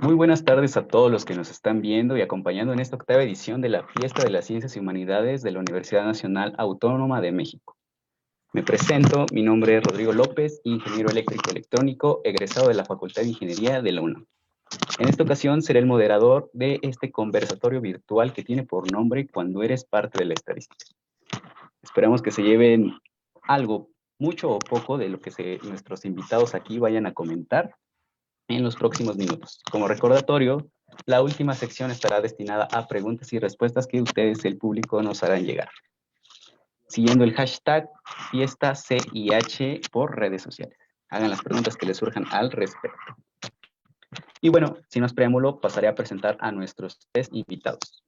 Muy buenas tardes a todos los que nos están viendo y acompañando en esta octava edición de la Fiesta de las Ciencias y Humanidades de la Universidad Nacional Autónoma de México. Me presento, mi nombre es Rodrigo López, ingeniero eléctrico electrónico, egresado de la Facultad de Ingeniería de la UNAM. En esta ocasión seré el moderador de este conversatorio virtual que tiene por nombre Cuando eres parte de la estadística. Esperamos que se lleven algo, mucho o poco de lo que nuestros invitados aquí vayan a comentar en los próximos minutos. Como recordatorio, la última sección estará destinada a preguntas y respuestas que ustedes, el público, nos harán llegar, siguiendo el hashtag FiestaCIH por redes sociales. Hagan las preguntas que les surjan al respecto. Y bueno, sin más preámbulo, pasaré a presentar a nuestros tres invitados.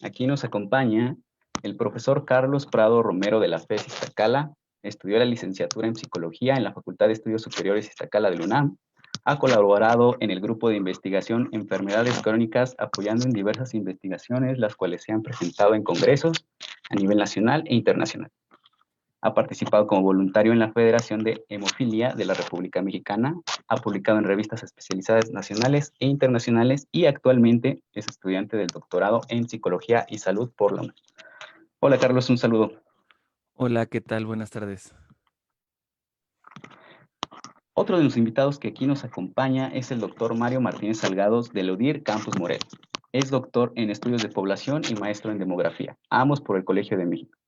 Aquí nos acompaña el profesor Carlos Prado Romero de la FES Iztacala. Estudió la licenciatura en Psicología en la Facultad de Estudios Superiores Iztacala de la UNAM. Ha colaborado en el grupo de investigación Enfermedades Crónicas, apoyando en diversas investigaciones, las cuales se han presentado en congresos a nivel nacional e internacional. Ha participado como voluntario en la Federación de Hemofilia de la República Mexicana, ha publicado en revistas especializadas nacionales e internacionales y actualmente es estudiante del doctorado en Psicología y Salud por la UNAM. Hola Carlos, un saludo. Hola, ¿qué tal? Buenas tardes. Otro de los invitados que aquí nos acompaña es el doctor Mario Martínez Salgados del UDIR Campus Morelos. Es doctor en estudios de población y maestro en demografía, ambos por el Colegio de México.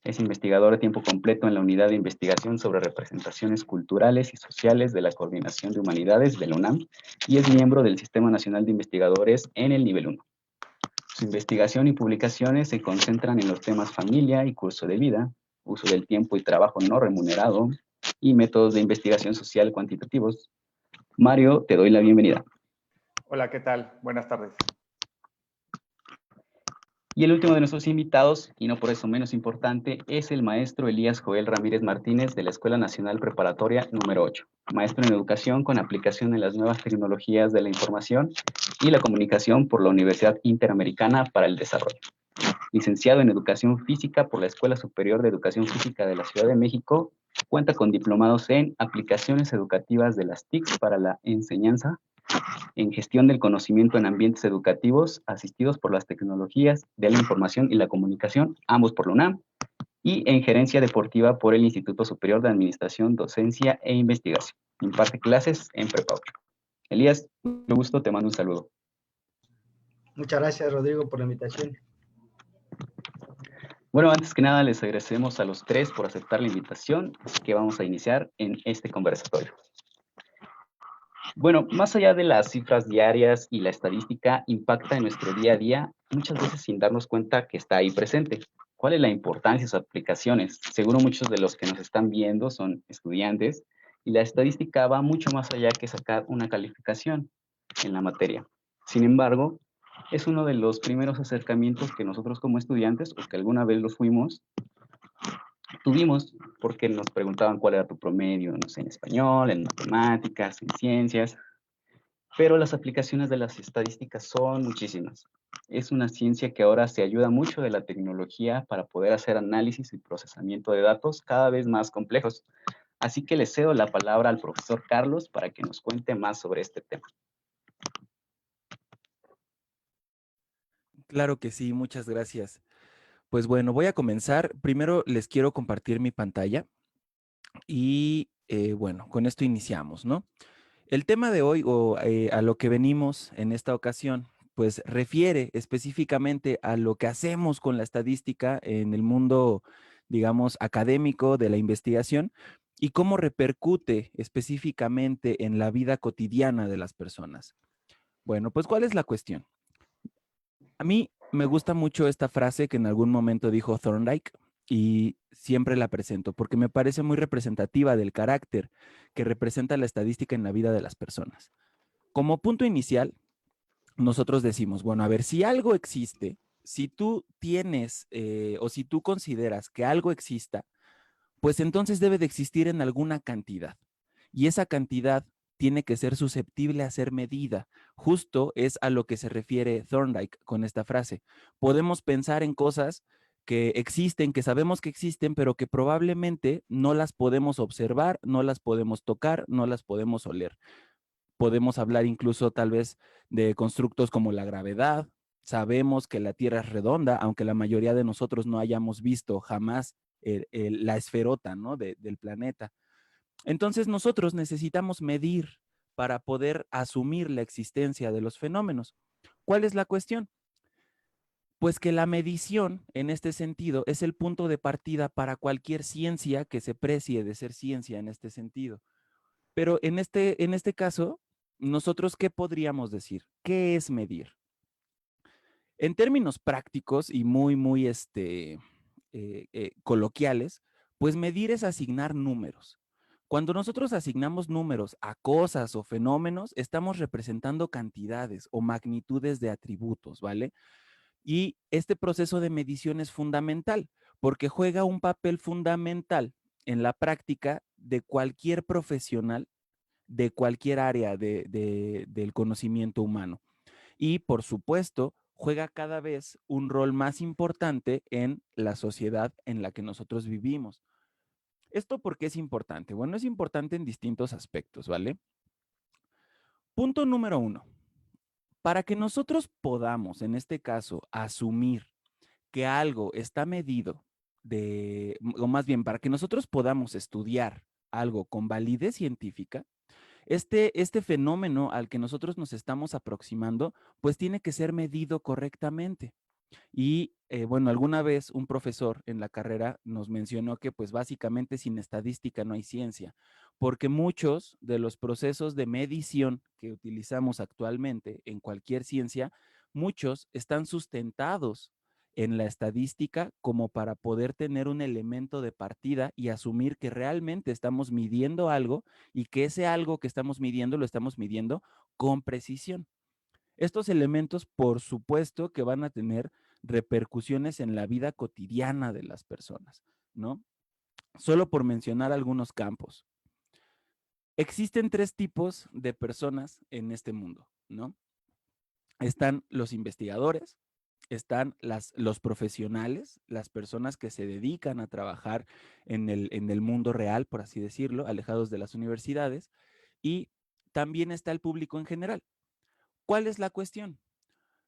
Es investigador a tiempo completo en la Unidad de Investigación sobre Representaciones Culturales y Sociales de la Coordinación de Humanidades de la UNAM y es miembro del Sistema Nacional de Investigadores en el nivel 1. Su investigación y publicaciones se concentran en los temas familia y curso de vida, uso del tiempo y trabajo no remunerado y métodos de investigación social cuantitativos. Mario, te doy la bienvenida. Hola, ¿qué tal? Buenas tardes. Y el último de nuestros invitados, y no por eso menos importante, es el maestro Elías Joel Ramírez Martínez de la Escuela Nacional Preparatoria número 8, maestro en educación con aplicación en las nuevas tecnologías de la información y la comunicación por la Universidad Interamericana para el Desarrollo. Licenciado en Educación Física por la Escuela Superior de Educación Física de la Ciudad de México, cuenta con diplomados en aplicaciones educativas de las TICs para la enseñanza, en gestión del conocimiento en ambientes educativos asistidos por las tecnologías de la información y la comunicación, ambos por la UNAM, y en gerencia deportiva por el Instituto Superior de Administración, Docencia e Investigación. Imparte clases en Prepa 8. Elías, mucho gusto, te mando un saludo. Muchas gracias, Rodrigo, por la invitación. Bueno, antes que nada les agradecemos a los tres por aceptar la invitación que vamos a iniciar en este conversatorio. Bueno, más allá de las cifras diarias y la estadística, impacta en nuestro día a día, muchas veces sin darnos cuenta que está ahí presente. ¿Cuál es la importancia de sus aplicaciones? Seguro muchos de los que nos están viendo son estudiantes y la estadística va mucho más allá que sacar una calificación en la materia. Sin embargo, es uno de los primeros acercamientos que nosotros como estudiantes, o que alguna vez los fuimos, tuvimos, porque nos preguntaban cuál era tu promedio, no sé, en español, en matemáticas, en ciencias, pero las aplicaciones de las estadísticas son muchísimas. Es una ciencia que ahora se ayuda mucho de la tecnología para poder hacer análisis y procesamiento de datos cada vez más complejos. Así que le cedo la palabra al profesor Carlos para que nos cuente más sobre este tema. Claro que sí, muchas gracias. Pues bueno, voy a comenzar. Primero les quiero compartir mi pantalla y bueno, con esto iniciamos, ¿no? El tema de hoy o a lo que venimos en esta ocasión, pues refiere específicamente a lo que hacemos con la estadística en el mundo, digamos, académico de la investigación y cómo repercute específicamente en la vida cotidiana de las personas. Bueno, pues ¿cuál es la cuestión? A mí me gusta mucho esta frase que en algún momento dijo Thorndike y siempre la presento porque me parece muy representativa del carácter que representa la estadística en la vida de las personas. Como punto inicial, nosotros decimos, bueno, a ver, si algo existe, si tú tienes o si tú consideras que algo exista, pues entonces debe de existir en alguna cantidad. Y esa cantidad tiene que ser susceptible a ser medida. Justo es a lo que se refiere Thorndike con esta frase. Podemos pensar en cosas que existen, que sabemos que existen, pero que probablemente no las podemos observar, no las podemos tocar, no las podemos oler. Podemos hablar incluso tal vez de constructos como la gravedad. Sabemos que la Tierra es redonda, aunque la mayoría de nosotros no hayamos visto jamás la esferota, ¿no? del planeta. Entonces nosotros necesitamos medir para poder asumir la existencia de los fenómenos. ¿Cuál es la cuestión? Pues que la medición, en este sentido, es el punto de partida para cualquier ciencia que se precie de ser ciencia en este sentido. Pero en este caso, nosotros, ¿qué podríamos decir? ¿Qué es medir? En términos prácticos y muy coloquiales, pues medir es asignar números. Cuando nosotros asignamos números a cosas o fenómenos, estamos representando cantidades o magnitudes de atributos, ¿vale? Y este proceso de medición es fundamental porque juega un papel fundamental en la práctica de cualquier profesional de cualquier área del conocimiento humano. Y por supuesto, juega cada vez un rol más importante en la sociedad en la que nosotros vivimos. ¿Esto por qué es importante? Bueno, es importante en distintos aspectos, ¿vale? Punto número 1. Para que nosotros podamos, en este caso, asumir que algo está medido o más bien, para que nosotros podamos estudiar algo con validez científica, este fenómeno al que nosotros nos estamos aproximando, pues tiene que ser medido correctamente. Y bueno, alguna vez un profesor en la carrera nos mencionó que pues básicamente sin estadística no hay ciencia, porque muchos de los procesos de medición que utilizamos actualmente en cualquier ciencia, muchos están sustentados en la estadística como para poder tener un elemento de partida y asumir que realmente estamos midiendo algo y que ese algo que estamos midiendo lo estamos midiendo con precisión. Estos elementos, por supuesto, que van a tener repercusiones en la vida cotidiana de las personas, ¿no? Solo por mencionar algunos campos. Existen 3 tipos de personas en este mundo, ¿no? Están los investigadores, están los profesionales, las personas que se dedican a trabajar en el mundo real, por así decirlo, alejados de las universidades, y también está el público en general. ¿Cuál es la cuestión?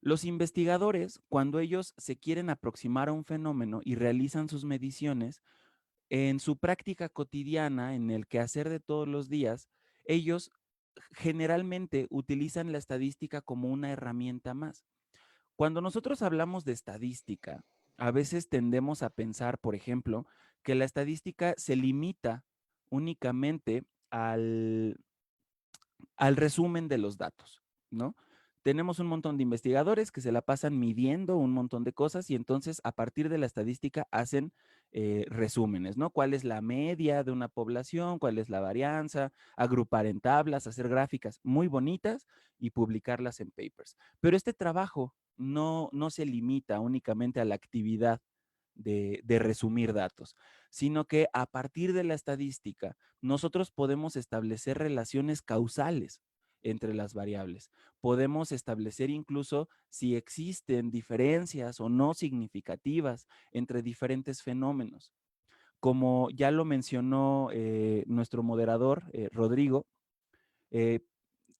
Los investigadores, cuando ellos se quieren aproximar a un fenómeno y realizan sus mediciones, en su práctica cotidiana, en el quehacer de todos los días, ellos generalmente utilizan la estadística como una herramienta más. Cuando nosotros hablamos de estadística, a veces tendemos a pensar, por ejemplo, que la estadística se limita únicamente al resumen de los datos, ¿no? Tenemos un montón de investigadores que se la pasan midiendo un montón de cosas y entonces a partir de la estadística hacen resúmenes, ¿no? ¿Cuál es la media de una población? ¿Cuál es la varianza? Agrupar en tablas, hacer gráficas muy bonitas y publicarlas en papers. Pero este trabajo no se limita únicamente a la actividad de resumir datos, sino que a partir de la estadística nosotros podemos establecer relaciones causales entre las variables. Podemos establecer incluso si existen diferencias o no significativas entre diferentes fenómenos. Como ya lo mencionó nuestro moderador, Rodrigo, eh,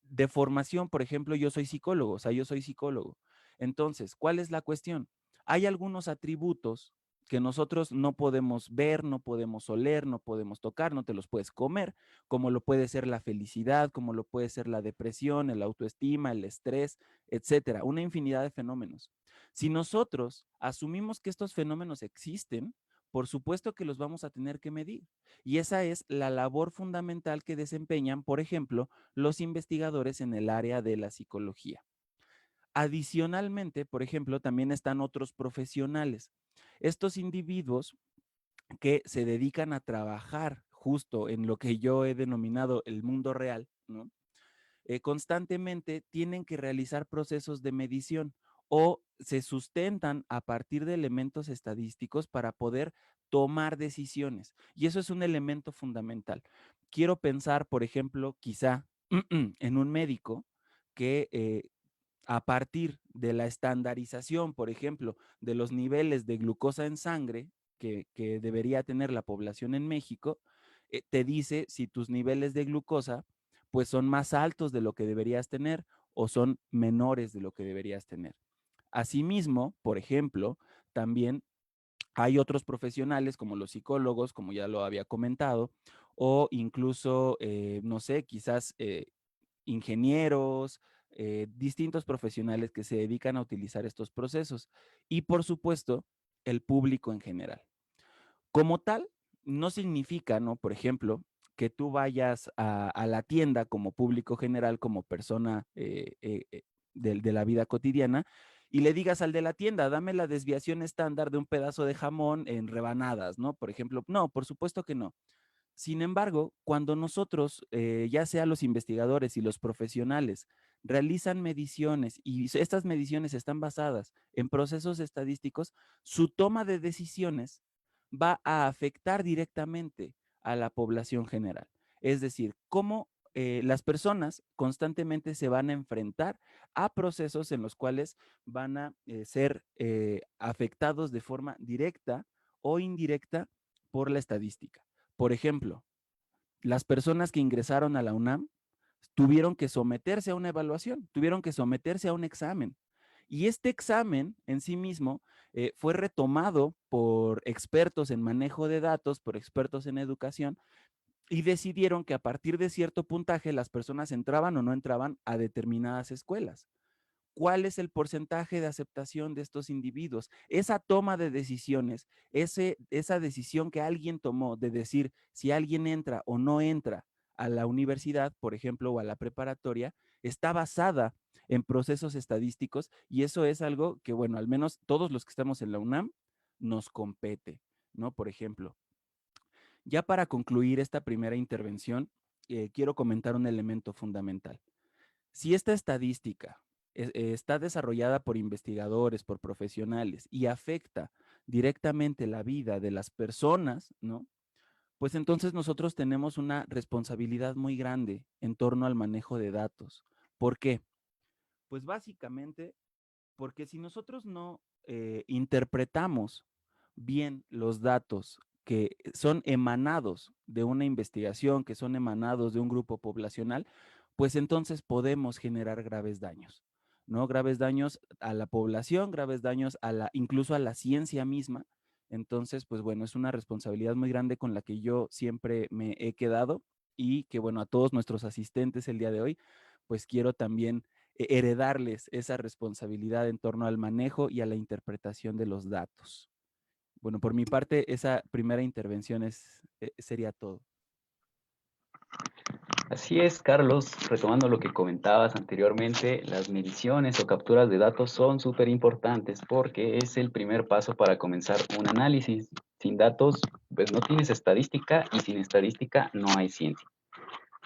de formación, por ejemplo, yo soy psicólogo, o sea, yo soy psicólogo. Entonces, ¿cuál es la cuestión? Hay algunos atributos que nosotros no podemos ver, no podemos oler, no podemos tocar, no te los puedes comer, como lo puede ser la felicidad, como lo puede ser la depresión, el autoestima, el estrés, etcétera, una infinidad de fenómenos. Si nosotros asumimos que estos fenómenos existen, por supuesto que los vamos a tener que medir. Y esa es la labor fundamental que desempeñan, por ejemplo, los investigadores en el área de la psicología. Adicionalmente, por ejemplo, también están otros profesionales. Estos individuos que se dedican a trabajar justo en lo que yo he denominado el mundo real, ¿no? Constantemente tienen que realizar procesos de medición o se sustentan a partir de elementos estadísticos para poder tomar decisiones. Y eso es un elemento fundamental. Quiero pensar, por ejemplo, quizá en un médico que a partir de la estandarización, por ejemplo, de los niveles de glucosa en sangre que debería tener la población en México, te dice si tus niveles de glucosa pues son más altos de lo que deberías tener o son menores de lo que deberías tener. Asimismo, por ejemplo, también hay otros profesionales como los psicólogos, como ya lo había comentado, o incluso, no sé, quizás ingenieros, distintos profesionales que se dedican a utilizar estos procesos y, por supuesto, el público en general. Como tal, no significa, ¿no? Por ejemplo, que tú vayas a la tienda como público general, como persona de la vida cotidiana, y le digas al de la tienda, dame la desviación estándar de un pedazo de jamón en rebanadas, ¿no? Por ejemplo, no, por supuesto que no. Sin embargo, cuando nosotros, ya sea los investigadores y los profesionales, realizan mediciones y estas mediciones están basadas en procesos estadísticos, su toma de decisiones va a afectar directamente a la población general. Es decir, cómo las personas constantemente se van a enfrentar a procesos en los cuales van a ser afectados de forma directa o indirecta por la estadística. Por ejemplo, las personas que ingresaron a la UNAM tuvieron que someterse a una evaluación, tuvieron que someterse a un examen. Y este examen en sí mismo fue retomado por expertos en manejo de datos, por expertos en educación, y decidieron que a partir de cierto puntaje las personas entraban o no entraban a determinadas escuelas. ¿Cuál es el porcentaje de aceptación de estos individuos? Esa toma de decisiones, esa decisión que alguien tomó de decir si alguien entra o no entra a la universidad, por ejemplo, o a la preparatoria, está basada en procesos estadísticos y eso es algo que, bueno, al menos todos los que estamos en la UNAM nos compete, ¿no? Por ejemplo, ya para concluir esta primera intervención, quiero comentar un elemento fundamental. Si esta estadística está desarrollada por investigadores, por profesionales y afecta directamente la vida de las personas, ¿no? Pues entonces nosotros tenemos una responsabilidad muy grande en torno al manejo de datos. ¿Por qué? Pues básicamente porque si nosotros no interpretamos bien los datos que son emanados de una investigación, que son emanados de un grupo poblacional, pues entonces podemos generar graves daños, ¿no? Graves daños a la población, graves daños a incluso a la ciencia misma. Entonces, pues bueno, es una responsabilidad muy grande con la que yo siempre me he quedado y que bueno, a todos nuestros asistentes el día de hoy, pues quiero también heredarles esa responsabilidad en torno al manejo y a la interpretación de los datos. Bueno, por mi parte, esa primera intervención sería todo. Así es, Carlos, retomando lo que comentabas anteriormente, las mediciones o capturas de datos son súper importantes porque es el primer paso para comenzar un análisis. Sin datos, pues no tienes estadística y sin estadística no hay ciencia.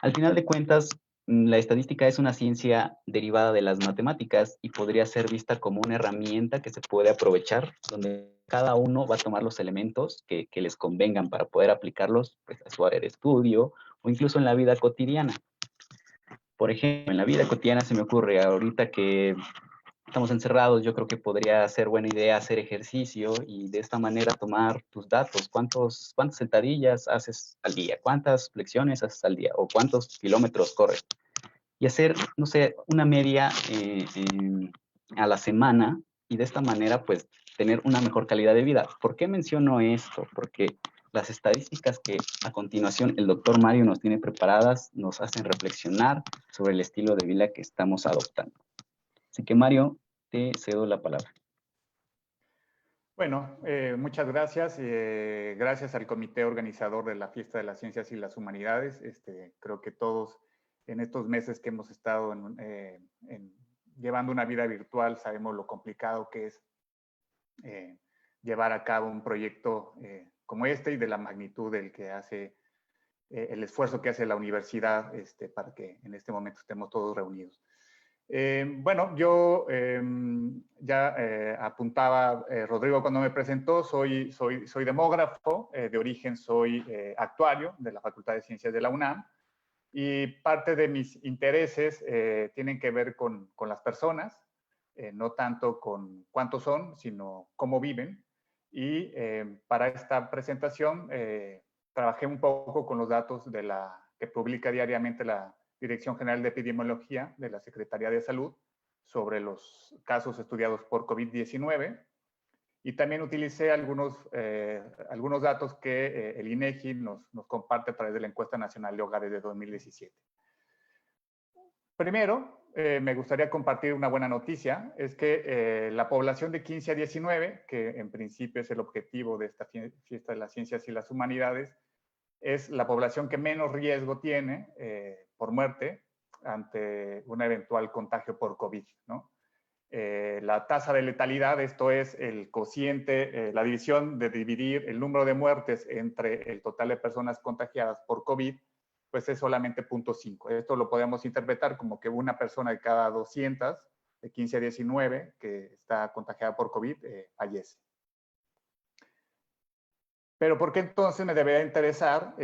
Al final de cuentas, la estadística es una ciencia derivada de las matemáticas y podría ser vista como una herramienta que se puede aprovechar, donde cada uno va a tomar los elementos que les convengan para poder aplicarlos pues, a su área de estudio o incluso en la vida cotidiana. Por ejemplo, en la vida cotidiana se me ocurre ahorita que estamos encerrados, yo creo que podría ser buena idea hacer ejercicio y de esta manera tomar tus datos, cuántas sentadillas haces al día, cuántas flexiones haces al día o cuántos kilómetros corres. Y hacer, no sé, una media a la semana y de esta manera pues tener una mejor calidad de vida. ¿Por qué menciono esto? Porque las estadísticas que a continuación el doctor Mario nos tiene preparadas nos hacen reflexionar sobre el estilo de vida que estamos adoptando. Así que Mario, te cedo la palabra. Bueno, muchas gracias. Gracias al comité organizador de la Fiesta de las Ciencias y las Humanidades. Creo que todos en estos meses que hemos estado llevando una vida virtual sabemos lo complicado que es llevar a cabo un proyecto como este y de la magnitud del que hace el esfuerzo que hace la universidad para que en este momento estemos todos reunidos. Bueno, yo ya apuntaba, Rodrigo cuando me presentó, soy demógrafo, de origen soy actuario de la Facultad de Ciencias de la UNAM y parte de mis intereses tienen que ver con las personas, no tanto con cuántos son, sino cómo viven. Y para esta presentación trabajé un poco con los datos que publica diariamente la Dirección General de Epidemiología de la Secretaría de Salud sobre los casos estudiados por COVID-19. Y también utilicé algunos datos que el INEGI nos comparte a través de la Encuesta Nacional de Hogares de 2017. Primero, me gustaría compartir una buena noticia, es que la población de 15 a 19, que en principio es el objetivo de esta fiesta de las ciencias y las humanidades, es la población que menos riesgo tiene por muerte ante un eventual contagio por COVID, ¿no? La tasa de letalidad, esto es el cociente, la división de dividir el número de muertes entre el total de personas contagiadas por COVID, pues es solamente 0.5. Esto lo podemos interpretar como que una persona de cada 200, de 15 a 19, que está contagiada por COVID, fallece. Pero ¿por qué entonces me debería interesar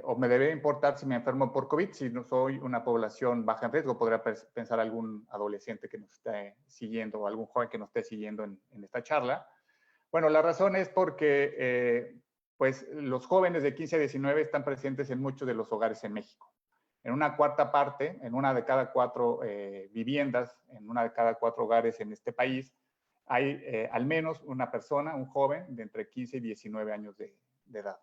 o me debería importar si me enfermo por COVID? Si no soy una población baja en riesgo, podría pensar algún adolescente que nos esté siguiendo o algún joven que nos esté siguiendo en esta charla. Bueno, la razón es porque pues los jóvenes de 15 a 19 están presentes en muchos de los hogares en México. En una cuarta parte, en una de cada 4 viviendas, en una de cada 4 hogares en este país, hay al menos una persona, un joven de entre 15 y 19 años de edad.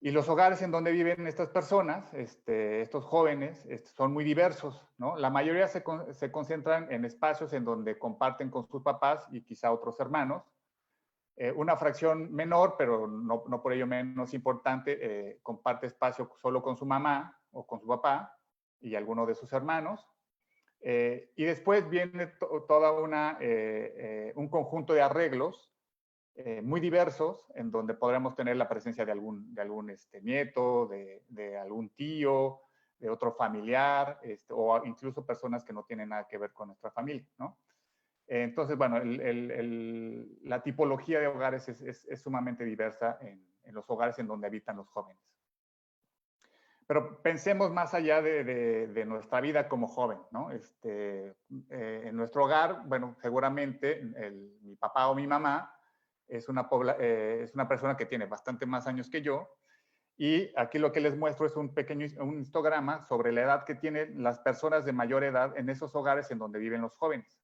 Y los hogares en donde viven estas personas, estos jóvenes, son muy diversos, ¿no? La mayoría se concentran en espacios en donde comparten con sus papás y quizá otros hermanos. Una fracción menor, pero no por ello menos importante, comparte espacio solo con su mamá o con su papá y alguno de sus hermanos. Y después viene toda un conjunto de arreglos muy diversos, en donde podremos tener la presencia de algún nieto, de algún tío, de otro familiar, o incluso personas que no tienen nada que ver con nuestra familia, ¿no? Entonces, bueno, la tipología de hogares es sumamente diversa en los hogares en donde habitan los jóvenes. Pero pensemos más allá de nuestra vida como joven, ¿no? En nuestro hogar, bueno, seguramente mi papá o mi mamá es una persona que tiene bastante más años que yo, y aquí lo que les muestro es un histograma sobre la edad que tienen las personas de mayor edad en esos hogares en donde viven los jóvenes.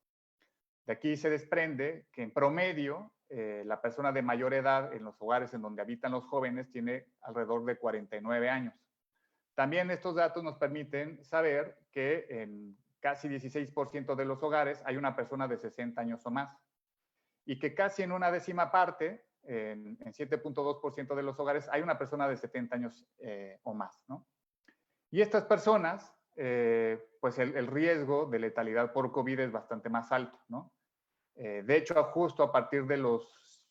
De aquí se desprende que en promedio la persona de mayor edad en los hogares en donde habitan los jóvenes tiene alrededor de 49 años. También estos datos nos permiten saber que en casi 16% de los hogares hay una persona de 60 años o más, y que casi en una décima parte, en 7.2% de los hogares, hay una persona de 70 años o más, ¿no? Y estas personas, pues el riesgo de letalidad por COVID es bastante más alto, ¿no? De hecho, justo a partir de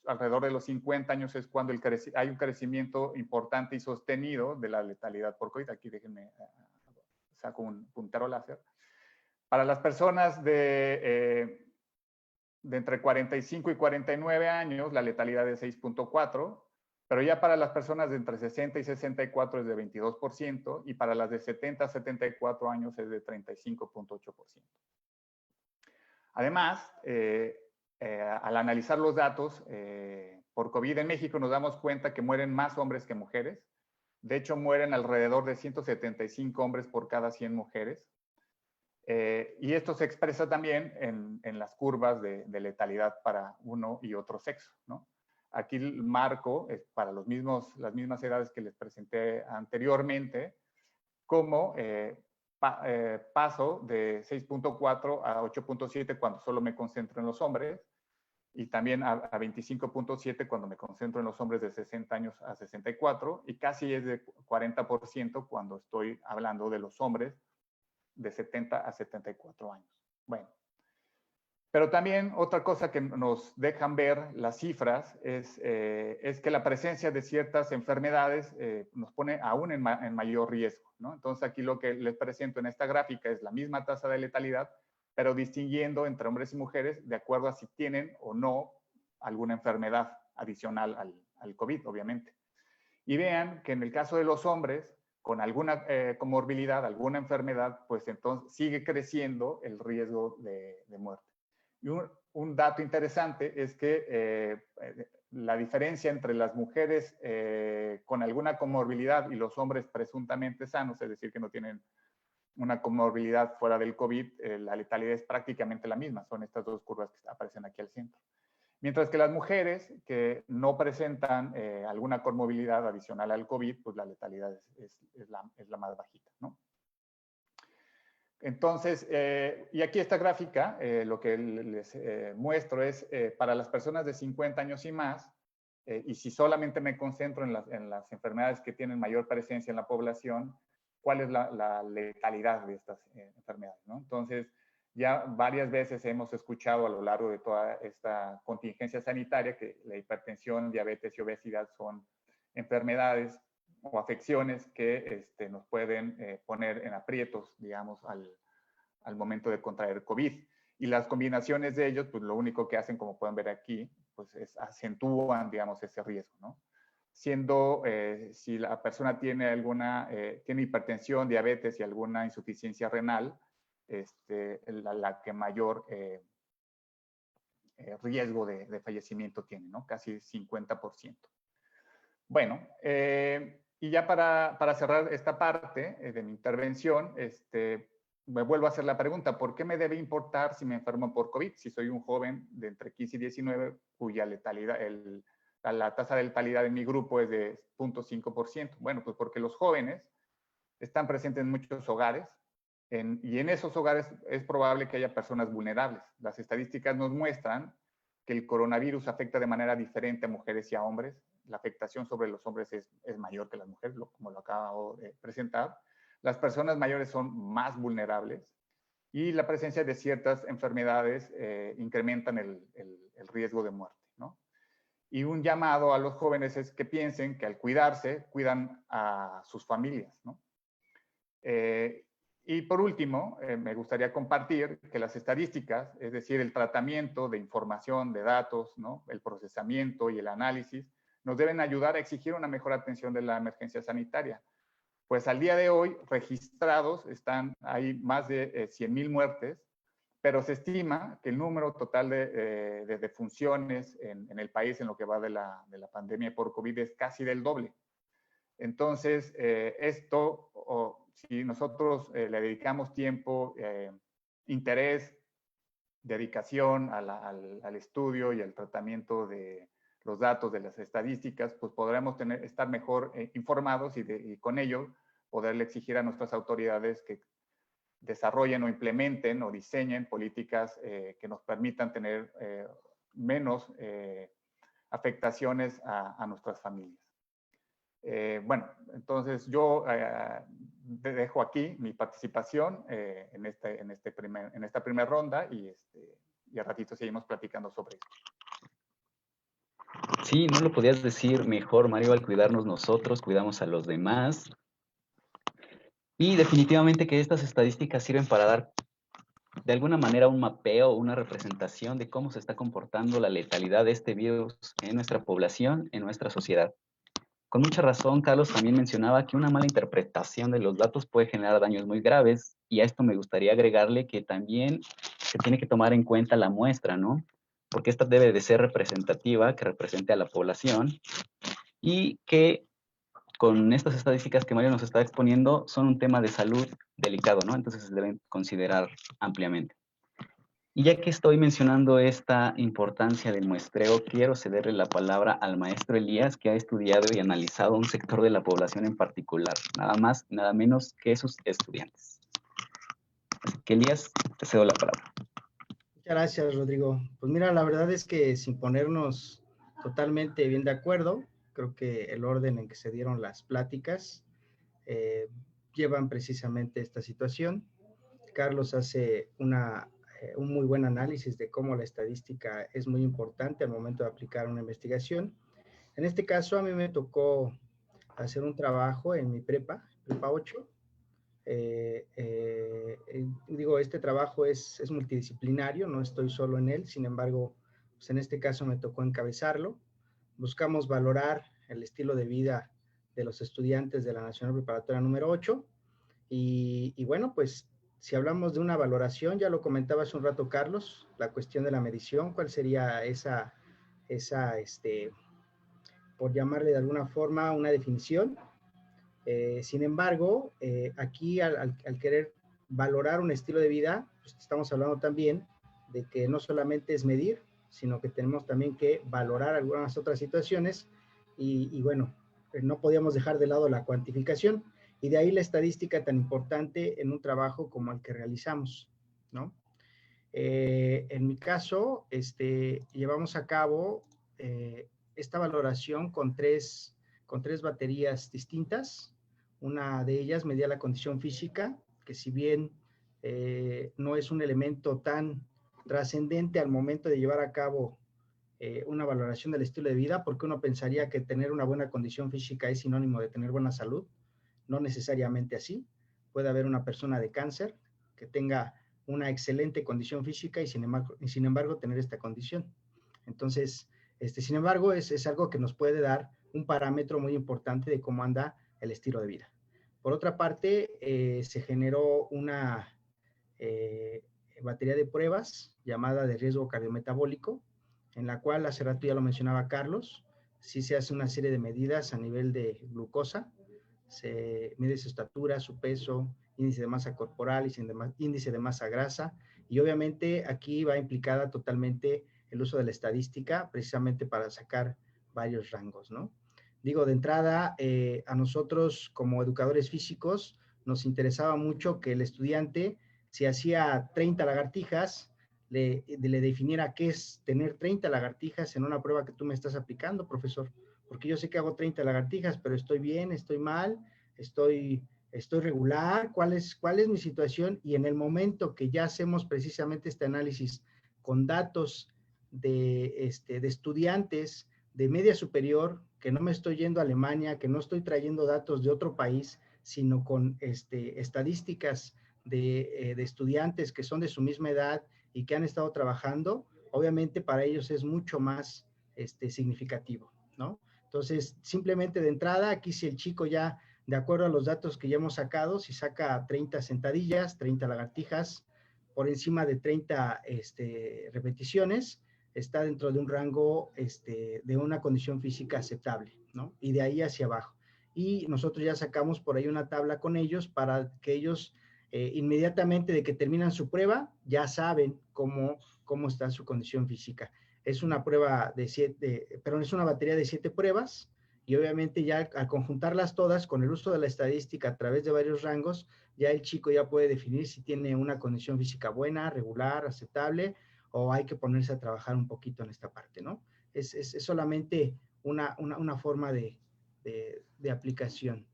alrededor de los 50 años es cuando hay un crecimiento importante y sostenido de la letalidad por COVID. Aquí déjenme, saco un puntero láser. Para las personas de entre 45 y 49 años, la letalidad es 6.4, pero ya para las personas de entre 60 y 64 es de 22%, y para las de 70 a 74 años es de 35.8%. Además, al analizar los datos por COVID en México, nos damos cuenta que mueren más hombres que mujeres. De hecho, mueren alrededor de 175 hombres por cada 100 mujeres. Y esto se expresa también en las curvas de letalidad para uno y otro sexo, ¿no? Aquí el marco es para las mismas edades que les presenté anteriormente, como paso de 6.4 a 8.7 cuando solo me concentro en los hombres, y también a 25.7 cuando me concentro en los hombres de 60 años a 64, y casi es de 40% cuando estoy hablando de los hombres de 70 a 74 años. Bueno, pero también otra cosa que nos dejan ver las cifras es que la presencia de ciertas enfermedades nos pone aún en mayor riesgo, ¿no? Entonces aquí lo que les presento en esta gráfica es la misma tasa de letalidad, pero distinguiendo entre hombres y mujeres de acuerdo a si tienen o no alguna enfermedad adicional al COVID, obviamente. Y vean que en el caso de los hombres, con alguna comorbilidad, alguna enfermedad, pues entonces sigue creciendo el riesgo de muerte. Y un dato interesante es que la diferencia entre las mujeres con alguna comorbilidad y los hombres presuntamente sanos, es decir, que no tienen una comorbilidad fuera del COVID, la letalidad es prácticamente la misma. Son estas dos curvas que aparecen aquí al centro. Mientras que las mujeres que no presentan alguna comorbilidad adicional al COVID, pues la letalidad es la más bajita, ¿no? Entonces, y aquí esta gráfica, lo que les muestro es para las personas de 50 años y más, y si solamente me concentro en las enfermedades que tienen mayor presencia en la población, cuál es la letalidad de estas enfermedades, ¿no? Entonces, ya varias veces hemos escuchado a lo largo de toda esta contingencia sanitaria que la hipertensión, diabetes y obesidad son enfermedades o afecciones que nos pueden poner en aprietos, digamos, al momento de contraer COVID. Y las combinaciones de ellos, pues lo único que hacen, como pueden ver aquí, pues es acentúan, digamos, ese riesgo, ¿no? Siendo, si la persona tiene tiene hipertensión, diabetes y alguna insuficiencia renal, la que mayor riesgo de fallecimiento tiene, ¿no? Casi 50%. Bueno, y ya para cerrar esta parte de mi intervención, me vuelvo a hacer la pregunta, ¿por qué me debe importar si me enfermo por COVID? Si soy un joven de entre 15 y 19, cuya letalidad, la tasa de letalidad en mi grupo es de 0.5%. Bueno, pues porque los jóvenes están presentes en muchos hogares, y en esos hogares es probable que haya personas vulnerables. Las estadísticas nos muestran que el coronavirus afecta de manera diferente a mujeres y a hombres. La afectación sobre los hombres es mayor que las mujeres, como lo acabo de presentar. Las personas mayores son más vulnerables y la presencia de ciertas enfermedades incrementan el riesgo de muerte, ¿no? Y un llamado a los jóvenes es que piensen que al cuidarse, cuidan a sus familias, ¿no? Y por último, me gustaría compartir que las estadísticas, es decir, el tratamiento de información, de datos, ¿no? El procesamiento y el análisis, nos deben ayudar a exigir una mejor atención de la emergencia sanitaria. Pues al día de hoy, registrados, hay más de 100,000 muertes, pero se estima que el número total de defunciones en el país en lo que va de la pandemia por COVID es casi del doble. Entonces, si nosotros le dedicamos tiempo, interés, dedicación al estudio y al tratamiento de los datos de las estadísticas, pues podremos estar mejor informados y con ello poderle exigir a nuestras autoridades que desarrollen o implementen o diseñen políticas que nos permitan tener menos afectaciones a nuestras familias. Bueno, entonces yo dejo aquí mi participación en esta primera ronda y al ratito seguimos platicando sobre esto. Sí, no lo podías decir mejor, Mario. Al cuidarnos nosotros, cuidamos a los demás. Y definitivamente que estas estadísticas sirven para dar de alguna manera un mapeo, una representación de cómo se está comportando la letalidad de este virus en nuestra población, en nuestra sociedad. Con mucha razón, Carlos también mencionaba que una mala interpretación de los datos puede generar daños muy graves, y a esto me gustaría agregarle que también se tiene que tomar en cuenta la muestra, ¿no? Porque esta debe de ser representativa, que represente a la población, y que con estas estadísticas que Mario nos está exponiendo son un tema de salud delicado, ¿no? Entonces se deben considerar ampliamente. Y ya que estoy mencionando esta importancia del muestreo, quiero cederle la palabra al maestro Elías, que ha estudiado y analizado un sector de la población en particular, nada más, nada menos que sus estudiantes. Así que Elías, te cedo la palabra. Muchas gracias, Rodrigo. Pues mira, la verdad es que sin ponernos totalmente bien de acuerdo, creo que el orden en que se dieron las pláticas llevan precisamente esta situación. Carlos hace un muy buen análisis de cómo la estadística es muy importante al momento de aplicar una investigación. En este caso, a mí me tocó hacer un trabajo en mi prepa 8. Este trabajo es multidisciplinario, no estoy solo en él, sin embargo, pues en este caso me tocó encabezarlo. Buscamos valorar el estilo de vida de los estudiantes de la Nacional Preparatoria número 8 y bueno, pues si hablamos de una valoración, ya lo comentaba hace un rato Carlos, la cuestión de la medición, ¿cuál sería por llamarle de alguna forma, una definición. Sin embargo, aquí al querer valorar un estilo de vida, pues estamos hablando también de que no solamente es medir, sino que tenemos también que valorar algunas otras situaciones y bueno, no podíamos dejar de lado la cuantificación y de ahí la estadística tan importante en un trabajo como el que realizamos, ¿no? En mi caso, llevamos a cabo esta valoración con tres baterías distintas. Una de ellas medía la condición física, que si bien no es un elemento tan trascendente al momento de llevar a cabo una valoración del estilo de vida, porque uno pensaría que tener una buena condición física es sinónimo de tener buena salud. No necesariamente así. Puede haber una persona de cáncer que tenga una excelente condición física y sin embargo tener esta condición. Entonces, sin embargo, es algo que nos puede dar un parámetro muy importante de cómo anda el estilo de vida. Por otra parte, se generó una batería de pruebas llamada de riesgo cardiometabólico, en la cual hace rato ya lo mencionaba Carlos, sí se hace una serie de medidas a nivel de glucosa, se mide su estatura, su peso, índice de masa corporal, índice de masa grasa, y obviamente aquí va implicada totalmente el uso de la estadística, precisamente para sacar varios rangos, ¿no? Digo, de entrada, a nosotros como educadores físicos nos interesaba mucho que el estudiante, si hacía 30 lagartijas, le definiera qué es tener 30 lagartijas en una prueba que tú me estás aplicando, profesor. Porque yo sé que hago 30 lagartijas, pero estoy bien, estoy mal, estoy regular, ¿cuál es mi situación? Y en el momento que ya hacemos precisamente este análisis con datos de estudiantes de media superior, que no me estoy yendo a Alemania, que no estoy trayendo datos de otro país, sino con estadísticas de estudiantes que son de su misma edad y que han estado trabajando, obviamente para ellos es mucho más significativo, ¿no? Entonces, simplemente de entrada, aquí si el chico ya, de acuerdo a los datos que ya hemos sacado, si saca 30 sentadillas, 30 lagartijas, por encima de 30 repeticiones, está dentro de un rango de una condición física aceptable, ¿no? Y de ahí hacia abajo. Y nosotros ya sacamos por ahí una tabla con ellos para que ellos inmediatamente de que terminan su prueba, ya saben cómo está su condición física. Es una prueba es una batería de 7 pruebas y obviamente ya al conjuntarlas todas con el uso de la estadística a través de varios rangos, ya el chico ya puede definir si tiene una condición física buena, regular, aceptable o hay que ponerse a trabajar un poquito en esta parte, ¿no? Es solamente una forma de aplicación.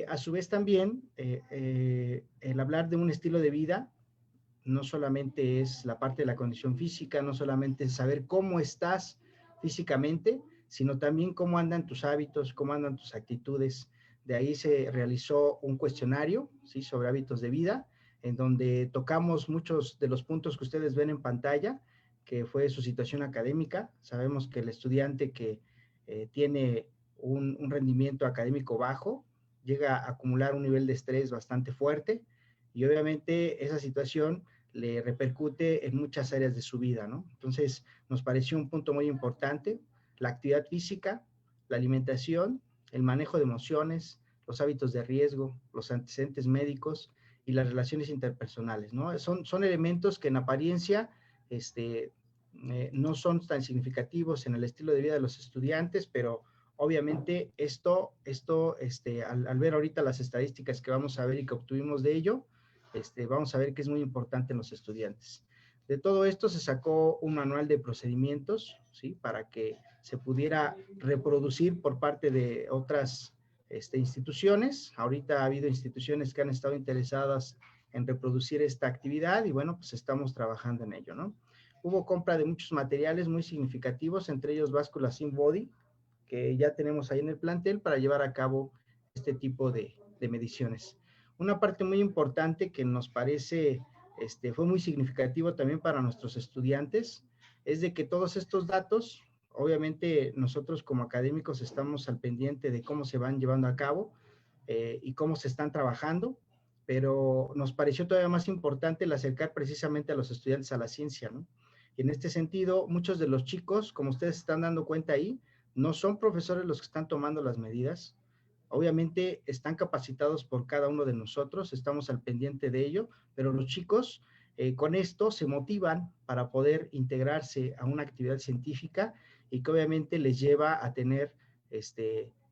A su vez también, el hablar de un estilo de vida no solamente es la parte de la condición física, no solamente es saber cómo estás físicamente, sino también cómo andan tus hábitos, cómo andan tus actitudes. De ahí se realizó un cuestionario, ¿sí?, sobre hábitos de vida, en donde tocamos muchos de los puntos que ustedes ven en pantalla, que fue su situación académica. Sabemos que el estudiante que tiene un rendimiento académico bajo, llega a acumular un nivel de estrés bastante fuerte y obviamente esa situación le repercute en muchas áreas de su vida, ¿no? Entonces, nos pareció un punto muy importante, la actividad física, la alimentación, el manejo de emociones, los hábitos de riesgo, los antecedentes médicos y las relaciones interpersonales, ¿no? Son elementos que en apariencia no son tan significativos en el estilo de vida de los estudiantes, pero obviamente al ver ahorita las estadísticas que vamos a ver y que obtuvimos de ello, vamos a ver que es muy importante en los estudiantes. De todo esto se sacó un manual de procedimientos, ¿sí?, para que se pudiera reproducir por parte de otras instituciones. Ahorita ha habido instituciones que han estado interesadas en reproducir esta actividad y bueno, pues estamos trabajando en ello, ¿no? Hubo compra de muchos materiales muy significativos, entre ellos básculas in body, que ya tenemos ahí en el plantel para llevar a cabo este tipo de mediciones. Una parte muy importante que nos parece fue muy significativo también para nuestros estudiantes es de que todos estos datos, obviamente nosotros como académicos estamos al pendiente de cómo se van llevando a cabo y cómo se están trabajando, pero nos pareció todavía más importante el acercar precisamente a los estudiantes a la ciencia, ¿no? Y en este sentido, muchos de los chicos, como ustedes están dando cuenta ahí, No son profesores los que están tomando las medidas. Obviamente están capacitados por cada uno de nosotros, estamos al pendiente de ello, pero los chicos con esto se motivan para poder integrarse a una actividad científica y que obviamente les lleva a tener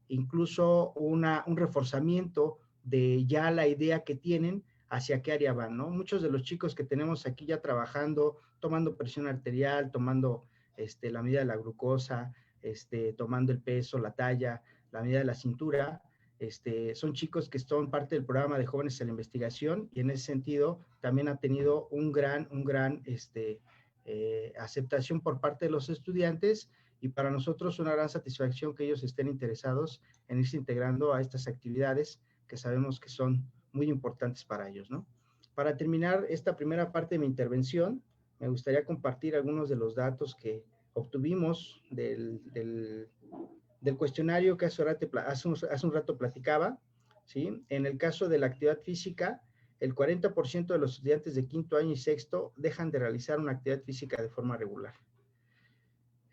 incluso un reforzamiento de ya la idea que tienen hacia qué área van, ¿no? Muchos de los chicos que tenemos aquí ya trabajando, tomando presión arterial, tomando la medida de la glucosa, tomando el peso, la talla, la medida de la cintura, son chicos que son parte del programa de Jóvenes en la Investigación y en ese sentido también ha tenido un gran aceptación por parte de los estudiantes y para nosotros una gran satisfacción que ellos estén interesados en irse integrando a estas actividades que sabemos que son muy importantes para ellos, ¿no? Para terminar esta primera parte de mi intervención, me gustaría compartir algunos de los datos que obtuvimos del cuestionario que hace un rato platicaba, ¿sí? En el caso de la actividad física, el 40% de los estudiantes de quinto año y sexto dejan de realizar una actividad física de forma regular.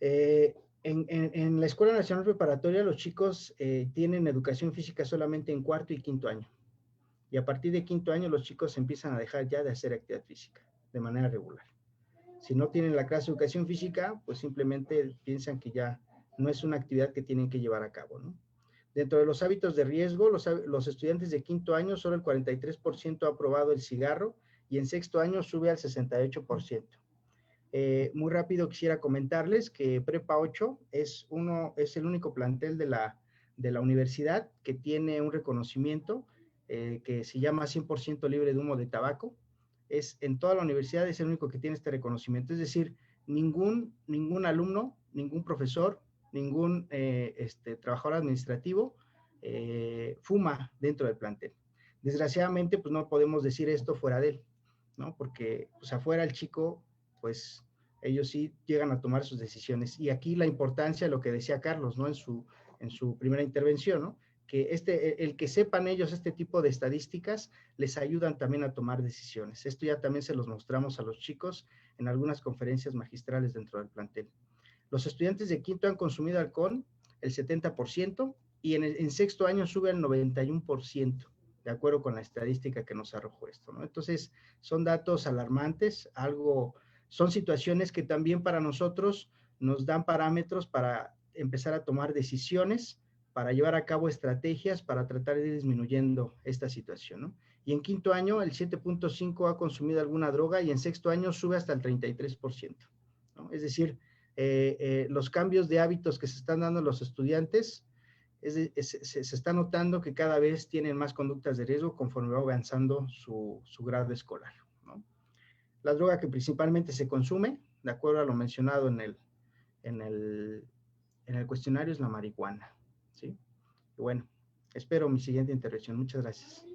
En la Escuela Nacional Preparatoria, los chicos tienen educación física solamente en cuarto y quinto año. Y a partir de quinto año, los chicos empiezan a dejar ya de hacer actividad física de manera regular. Si no tienen la clase de educación física, pues simplemente piensan que ya no es una actividad que tienen que llevar a cabo, ¿no? Dentro de los hábitos de riesgo, los estudiantes de quinto año, solo el 43% ha probado el cigarro y en sexto año sube al 68%. Muy rápido quisiera comentarles que Prepa 8 es el único plantel de la universidad que tiene un reconocimiento que se llama 100% libre de humo de tabaco. En toda la universidad es el único que tiene este reconocimiento, es decir, ningún alumno, ningún profesor, ningún trabajador administrativo fuma dentro del plantel. Desgraciadamente, pues no podemos decir esto fuera de él, ¿no? Porque pues afuera el chico, pues ellos sí llegan a tomar sus decisiones. Y aquí la importancia de lo que decía Carlos, ¿no? En su primera intervención, ¿no? Que el que sepan ellos este tipo de estadísticas les ayudan también a tomar decisiones. Esto ya también se los mostramos a los chicos en algunas conferencias magistrales dentro del plantel. Los estudiantes de quinto han consumido alcohol el 70% y en sexto año sube al 91%, de acuerdo con la estadística que nos arrojó esto, ¿no? Entonces, son datos alarmantes, son situaciones que también para nosotros nos dan parámetros para empezar a tomar decisiones, para llevar a cabo estrategias para tratar de ir disminuyendo esta situación, ¿no? Y en quinto año el 7.5 ha consumido alguna droga y en sexto año sube hasta el 33%, ¿no? Es decir, los cambios de hábitos que se están dando los estudiantes, se está notando que cada vez tienen más conductas de riesgo conforme va avanzando su grado escolar, ¿no? La droga que principalmente se consume, de acuerdo a lo mencionado en el cuestionario, es la marihuana, ¿sí? Y bueno, espero mi siguiente intervención. Muchas gracias.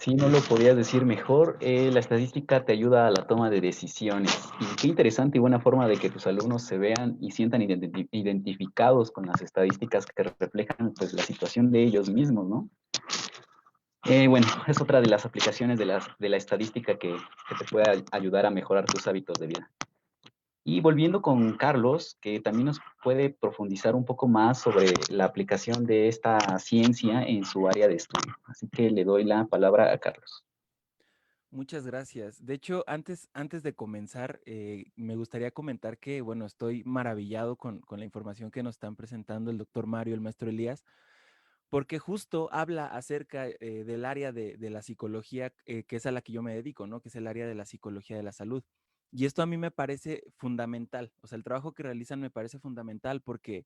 Sí, no lo podías decir mejor. La estadística te ayuda a la toma de decisiones. Y qué interesante y buena forma de que tus alumnos se vean y sientan identificados con las estadísticas que reflejan pues, la situación de ellos mismos, ¿no? Bueno, es otra de las aplicaciones de la estadística que te puede ayudar a mejorar tus hábitos de vida. Y volviendo con Carlos, que también nos puede profundizar un poco más sobre la aplicación de esta ciencia en su área de estudio. Así que le doy la palabra a Carlos. Muchas gracias. De hecho, antes de comenzar, me gustaría comentar que, bueno, estoy maravillado con la información que nos están presentando el doctor Mario, el maestro Elías, porque justo habla acerca del área de la psicología, que es a la que yo me dedico, ¿no? Que es el área de la psicología de la salud. Y esto a mí me parece fundamental, o sea, el trabajo que realizan me parece fundamental porque,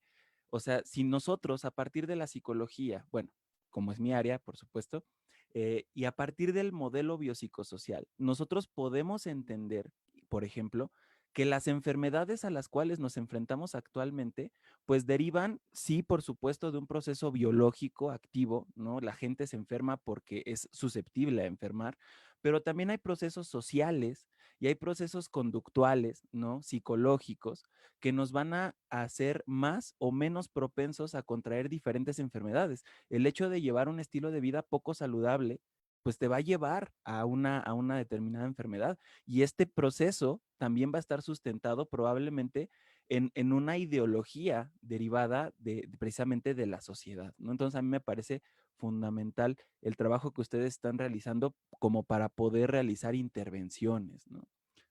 o sea, si nosotros a partir de la psicología, bueno, como es mi área, por supuesto, y a partir del modelo biopsicosocial, nosotros podemos entender, por ejemplo, que las enfermedades a las cuales nos enfrentamos actualmente, pues derivan, sí, por supuesto, de un proceso biológico activo, ¿no? La gente se enferma porque es susceptible a enfermar, pero también hay procesos sociales y hay procesos conductuales, ¿no? Psicológicos, que nos van a hacer más o menos propensos a contraer diferentes enfermedades. El hecho de llevar un estilo de vida poco saludable, pues te va a llevar a una determinada enfermedad. Y este proceso también va a estar sustentado probablemente en una ideología derivada precisamente de la sociedad, ¿no? Entonces a mí me parece fundamental el trabajo que ustedes están realizando como para poder realizar intervenciones, ¿no?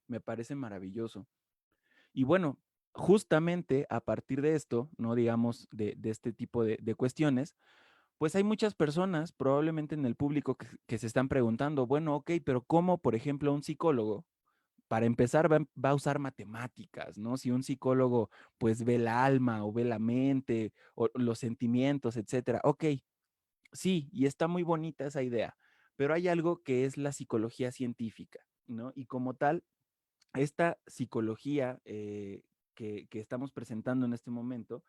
Me parece maravilloso. Y bueno, justamente a partir de esto, ¿no? Digamos, de este tipo de cuestiones, pues hay muchas personas probablemente en el público que se están preguntando, bueno, ok, pero ¿cómo, por ejemplo, un psicólogo, para empezar, va a usar matemáticas, ¿no? Si un psicólogo, pues, ve el alma o ve la mente o los sentimientos, etcétera. Ok, sí, y está muy bonita esa idea, pero hay algo que es la psicología científica, ¿no? Y como tal, esta psicología que estamos presentando en este momento,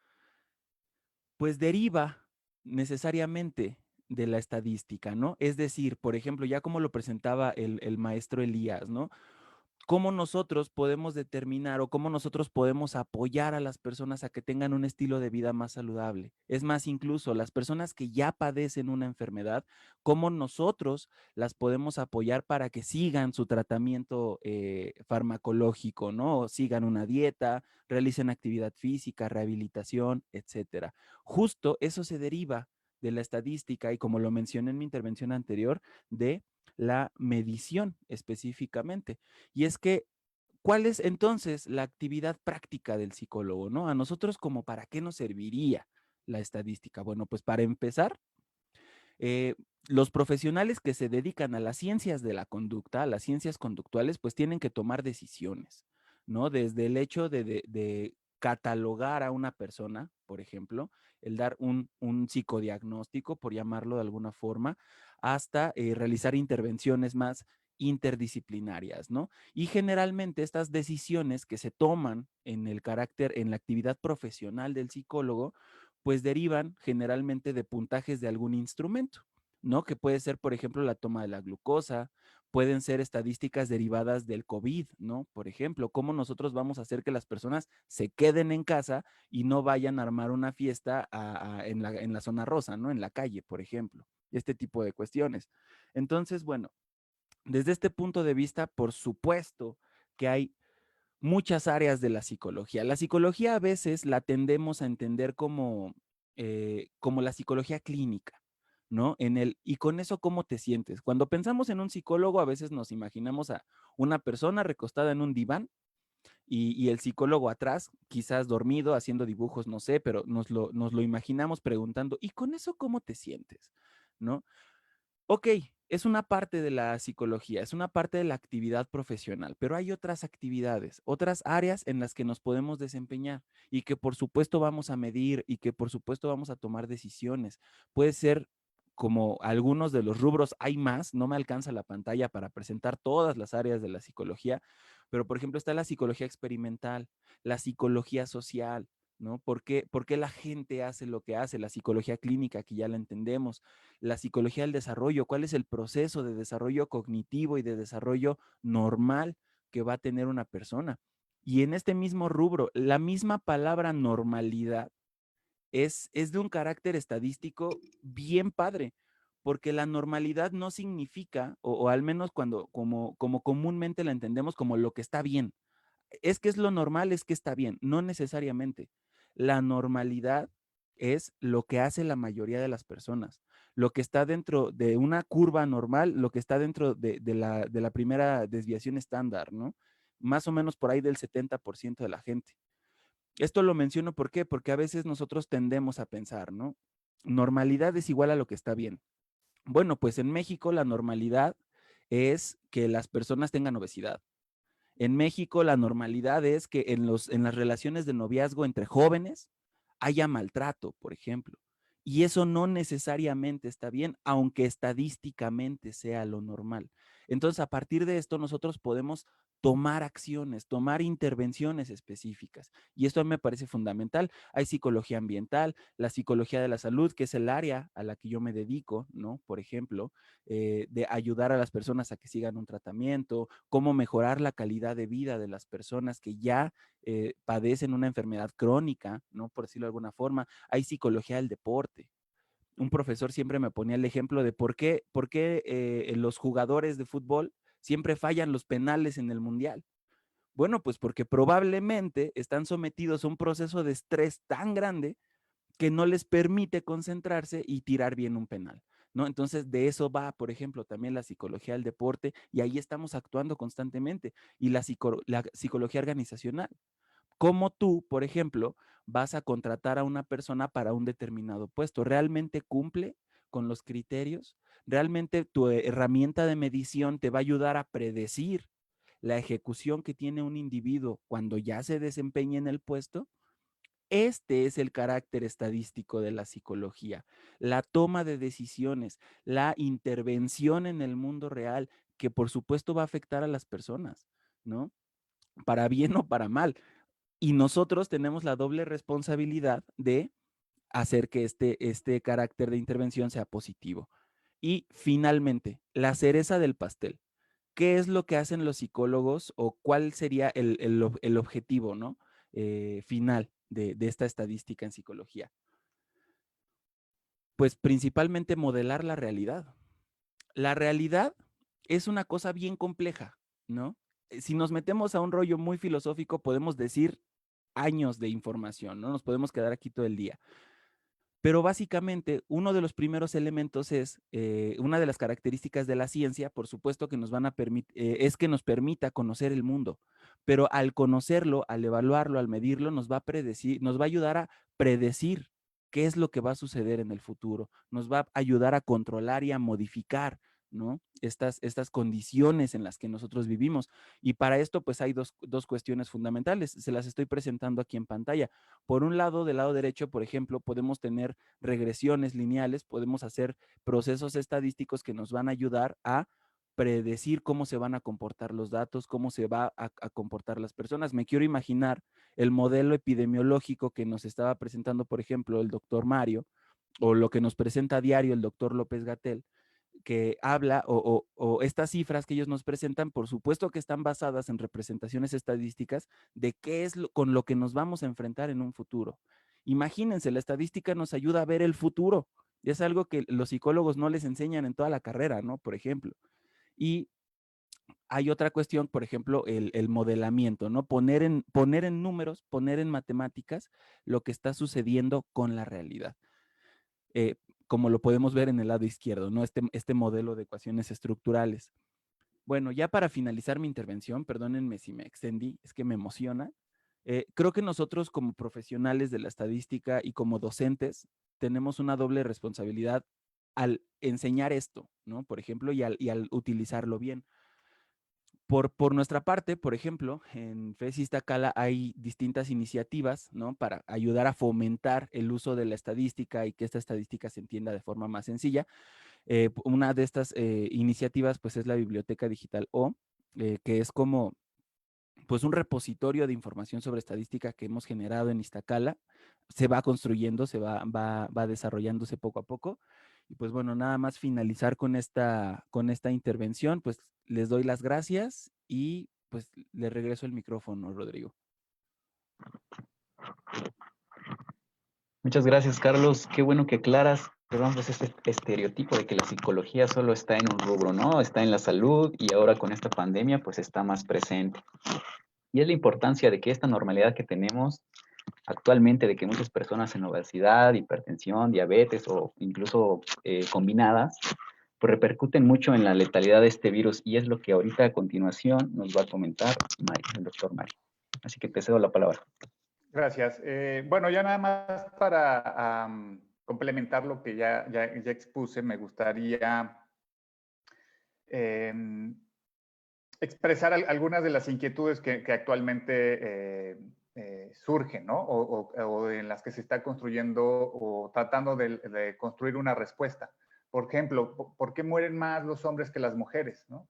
pues deriva necesariamente de la estadística, ¿no? Es decir, por ejemplo, ya como lo presentaba el maestro Elías, ¿no? Cómo nosotros podemos determinar o cómo nosotros podemos apoyar a las personas a que tengan un estilo de vida más saludable. Es más, incluso las personas que ya padecen una enfermedad, cómo nosotros las podemos apoyar para que sigan su tratamiento farmacológico, ¿no? O sigan una dieta, realicen actividad física, rehabilitación, etcétera. Justo eso se deriva de la estadística y, como lo mencioné en mi intervención anterior, de la medición específicamente. Y es que, ¿cuál es entonces la actividad práctica del psicólogo, no? A nosotros, ¿como para qué nos serviría la estadística? Bueno, pues para empezar, eh, los profesionales que se dedican a las ciencias de la conducta, a las ciencias conductuales, pues tienen que tomar decisiones, ¿no? Desde el hecho de catalogar a una persona, por ejemplo, el dar un psicodiagnóstico, por llamarlo de alguna forma, hasta realizar intervenciones más interdisciplinarias, ¿no? Y generalmente estas decisiones que se toman en el carácter, en la actividad profesional del psicólogo, pues derivan generalmente de puntajes de algún instrumento, ¿no? Que puede ser, por ejemplo, la toma de la glucosa, pueden ser estadísticas derivadas del COVID, ¿no? Por ejemplo, cómo nosotros vamos a hacer que las personas se queden en casa y no vayan a armar una fiesta en la zona rosa, ¿no? En la calle, por ejemplo. Este tipo de cuestiones. Entonces, bueno, desde este punto de vista, por supuesto que hay muchas áreas de la psicología. La psicología a veces la tendemos a entender como la psicología clínica, ¿no? Y con eso, ¿cómo te sientes? Cuando pensamos en un psicólogo, a veces nos imaginamos a una persona recostada en un diván y el psicólogo atrás, quizás dormido, haciendo dibujos, no sé, pero nos lo imaginamos preguntando, ¿y con eso cómo te sientes? ¿No? Ok, es una parte de la psicología, es una parte de la actividad profesional, pero hay otras actividades, otras áreas en las que nos podemos desempeñar y que por supuesto vamos a medir y que por supuesto vamos a tomar decisiones. Puede ser como algunos de los rubros, hay más, no me alcanza la pantalla para presentar todas las áreas de la psicología, pero por ejemplo está la psicología experimental, la psicología social, ¿no? Por qué la gente hace lo que hace? La psicología clínica, que ya la entendemos, la psicología del desarrollo, cuál es el proceso de desarrollo cognitivo y de desarrollo normal que va a tener una persona. Y en este mismo rubro, la misma palabra normalidad es de un carácter estadístico bien padre, porque la normalidad no significa, o al menos como comúnmente la entendemos, como lo que está bien. Es que es lo normal, es que está bien, no necesariamente. La normalidad es lo que hace la mayoría de las personas, lo que está dentro de una curva normal, lo que está dentro de la primera desviación estándar, ¿no? Más o menos por ahí del 70% de la gente. Esto lo menciono, ¿por qué? Porque a veces nosotros tendemos a pensar, ¿no? Normalidad es igual a lo que está bien. Bueno, pues en México la normalidad es que las personas tengan obesidad. En México la normalidad es que en las relaciones de noviazgo entre jóvenes haya maltrato, por ejemplo. Y eso no necesariamente está bien, aunque estadísticamente sea lo normal. Entonces, a partir de esto, nosotros podemos tomar acciones, tomar intervenciones específicas. Y esto a mí me parece fundamental. Hay psicología ambiental, la psicología de la salud, que es el área a la que yo me dedico, ¿no? Por ejemplo, de ayudar a las personas a que sigan un tratamiento, cómo mejorar la calidad de vida de las personas que ya padecen una enfermedad crónica, ¿no? Por decirlo de alguna forma. Hay psicología del deporte. Un profesor siempre me ponía el ejemplo de por qué los jugadores de fútbol siempre fallan los penales en el mundial. Bueno, pues porque probablemente están sometidos a un proceso de estrés tan grande que no les permite concentrarse y tirar bien un penal, ¿no? Entonces, de eso va, por ejemplo, también la psicología del deporte, y ahí estamos actuando constantemente, y la psicología organizacional. ¿Cómo tú, por ejemplo, vas a contratar a una persona para un determinado puesto? ¿Realmente cumple con los criterios? ¿Realmente tu herramienta de medición te va a ayudar a predecir la ejecución que tiene un individuo cuando ya se desempeña en el puesto? Este es el carácter estadístico de la psicología, la toma de decisiones, la intervención en el mundo real, que por supuesto va a afectar a las personas, ¿no? Para bien o para mal. Y nosotros tenemos la doble responsabilidad de hacer que este carácter de intervención sea positivo. Y finalmente, la cereza del pastel. ¿Qué es lo que hacen los psicólogos o cuál sería el objetivo, ¿no? Final de esta estadística en psicología? Pues principalmente modelar la realidad. La realidad es una cosa bien compleja, ¿no? Si nos metemos a un rollo muy filosófico, podemos decir años de información, ¿no? Nos podemos quedar aquí todo el día. Pero básicamente, uno de los primeros elementos es, una de las características de la ciencia, por supuesto que nos van a es que nos permita conocer el mundo, pero al conocerlo, al evaluarlo, al medirlo, nos va a predecir, nos va a ayudar a predecir qué es lo que va a suceder en el futuro, nos va a ayudar a controlar y a modificar, ¿no? Estas condiciones en las que nosotros vivimos. Y para esto, pues hay dos cuestiones fundamentales. Se las estoy presentando aquí en pantalla. Por un lado, del lado derecho, por ejemplo, podemos tener regresiones lineales, podemos hacer procesos estadísticos que nos van a ayudar a predecir cómo se van a comportar los datos, cómo se va a comportar las personas. Me quiero imaginar el modelo epidemiológico que nos estaba presentando, por ejemplo, el doctor Mario, o lo que nos presenta a diario el doctor López-Gatell, que habla o estas cifras que ellos nos presentan, por supuesto que están basadas en representaciones estadísticas de qué es con lo que nos vamos a enfrentar en un futuro. Imagínense, la estadística nos ayuda a ver el futuro. Y es algo que los psicólogos no les enseñan en toda la carrera, ¿no? Por ejemplo. Y hay otra cuestión, por ejemplo, el modelamiento, ¿no? Poner en números, poner en matemáticas lo que está sucediendo con la realidad. Eh, como lo podemos ver en el lado izquierdo, ¿no? Este modelo de ecuaciones estructurales. Bueno, ya para finalizar mi intervención, perdónenme si me extendí, es que me emociona. Creo que nosotros como profesionales de la estadística y como docentes tenemos una doble responsabilidad al enseñar esto, ¿no? Por ejemplo, y al utilizarlo bien. Por nuestra parte, por ejemplo, en FES Iztacala hay distintas iniciativas, ¿no? Para ayudar a fomentar el uso de la estadística y que esta estadística se entienda de forma más sencilla. Una de estas iniciativas, pues, es la Biblioteca Digital O, que es como, pues, un repositorio de información sobre estadística que hemos generado en Iztacala. Se va construyendo, va desarrollándose poco a poco. Y pues bueno, nada más finalizar con esta intervención, pues les doy las gracias y pues le regreso el micrófono, Rodrigo. Muchas gracias, Carlos. Qué bueno que aclaras, perdón, pues este estereotipo de que la psicología solo está en un rubro, ¿no? Está en la salud y ahora con esta pandemia pues está más presente. Y es la importancia de que esta normalidad que tenemos actualmente, de que muchas personas en obesidad, hipertensión, diabetes o incluso combinadas, pues repercuten mucho en la letalidad de este virus y es lo que ahorita a continuación nos va a comentar el doctor Mario. Así que te cedo la palabra. Gracias. Bueno, ya nada más para complementar lo que ya expuse, me gustaría expresar algunas de las inquietudes que actualmente surgen, ¿no? O en las que se está construyendo o tratando de construir una respuesta. Por ejemplo, ¿por qué mueren más los hombres que las mujeres, ¿no?